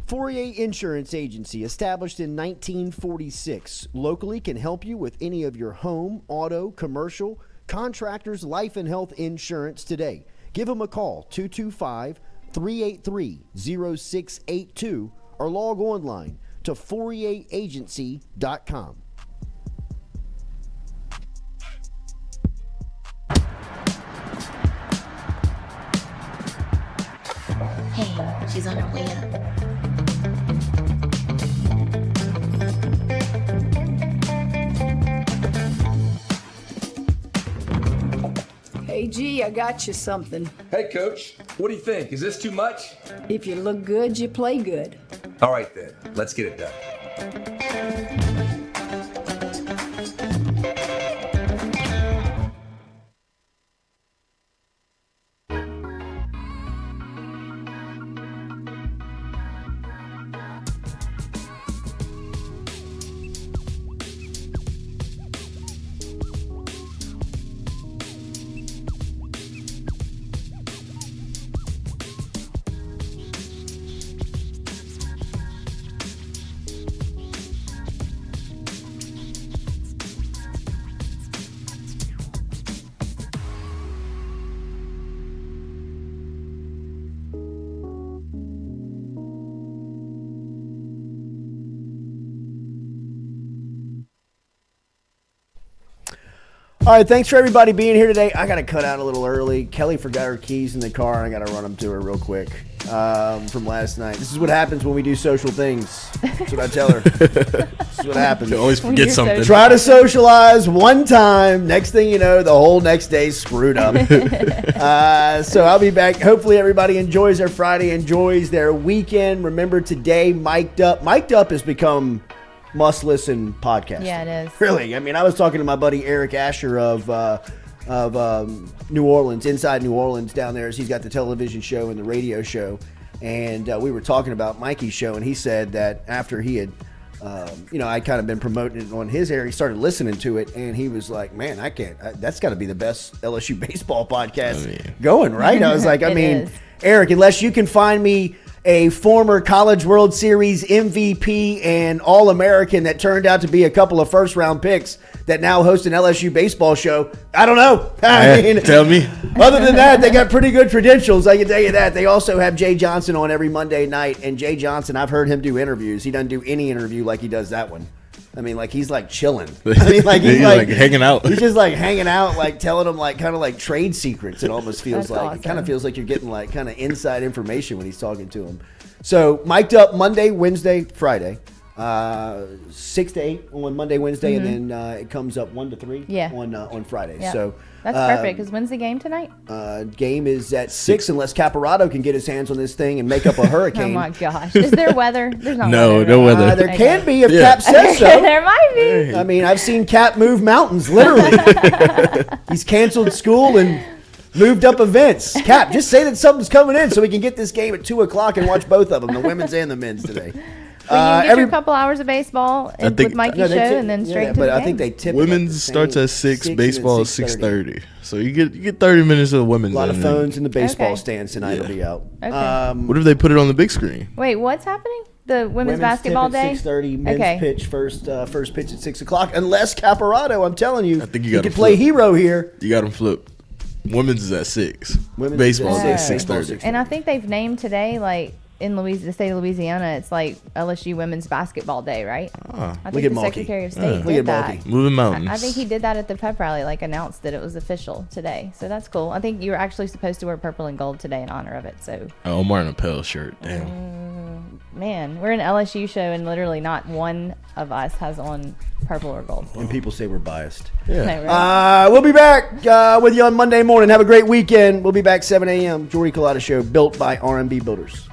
Fourier Insurance Agency, established in 1946, locally can help you with any of your home, auto, commercial, contractors, life and health insurance today. Give them a call, 225-383-0682, or log online to FourierAgency.com. Hey, she's on her way up. Hey, G, I got you something. Hey, Coach. What do you think? Is this too much? If you look good, you play good. All right, then. Let's get it done. All right, thanks for everybody being here today. I got to cut out a little early. Kelly forgot her keys in the car, and I got to run them to her real quick from last night. This is what happens when we do social things. That's what I tell her. This is what happens. You always forget something. Try to socialize one time. Next thing you know, the whole next day's screwed up. So I'll be back. Hopefully everybody enjoys their Friday, enjoys their weekend. Remember today, Mic'd Up. Mic'd Up has become must-listen podcast. Yeah, it is. Really. I mean, I was talking to my buddy Eric Asher of New Orleans, Inside New Orleans down there. He's got the television show and the radio show. And we were talking about Mikey's show, and he said that after he had, I'd kind of been promoting it on his air, he started listening to it, and he was like, man, I can't, that's got to be the best LSU baseball podcast going, right? I was like, I mean, Eric, unless you can find me a former College World Series MVP and All-American that turned out to be a couple of first-round picks that now host an LSU baseball show, I don't know. I mean, tell me. Other than that, they got pretty good credentials, I can tell you that. They also have Jay Johnson on every Monday night, and Jay Johnson, I've heard him do interviews. He doesn't do any interview like he does that one. I mean, like, he's like chilling. I mean, like, he's like hanging out. He's just like hanging out, like telling them like kind of like trade secrets. It almost feels That's like awesome. It kind of feels like you're getting like kind of inside information when he's talking to him. So Mic'd Up Monday, Wednesday, Friday. 6 to 8 on Monday, Wednesday, and then it comes up 1 to 3 on Friday. Yeah. So that's perfect. Because when's the game tonight? Game is at 6 unless Caparotto can get his hands on this thing and make up a hurricane. Oh my gosh! Is there weather? There's not No, weather. no weather. There can be if Cap says so. There might be. I mean, I've seen Cap move mountains, literally. He's canceled school and moved up events. Cap, just say that something's coming in so we can get this game at 2 o'clock and watch both of them, the women's and the men's today. Well, you get your couple hours of baseball with Mikey's show, and then straight to the but game. I think they tip. Women's starts at 6, baseball is 6:30. So you get 30 minutes of the women's. A lot of phones in the baseball Okay. stands tonight will be out. Okay. What if they put it on the big screen? Wait, what's happening? The women's basketball tip at day? 6:30, men's Okay. pitch, first pitch at 6 o'clock. Unless Caparotto, I'm telling you, I think you he got could play hero here. You got them flipped. Women's is at 6. Women's Baseball is is at at 6. 6:30. And I think they've named today, like, in the state of Louisiana, it's like LSU Women's Basketball Day, right? I look think at the Malky. Secretary of State Look did at that. Malky. Moving mountains. I think he did that at the pep rally, like announced that it was official today. So that's cool. I think you were actually supposed to wear purple and gold today in honor of it. So I'm wearing a pale shirt. Damn. man, we're an LSU show, and literally not one of us has on purple or gold. And people say we're biased. Yeah. No, right? We'll be back with you on Monday morning. Have a great weekend. We'll be back 7 a.m. Jordy Culotta Show, built by R&B Builders.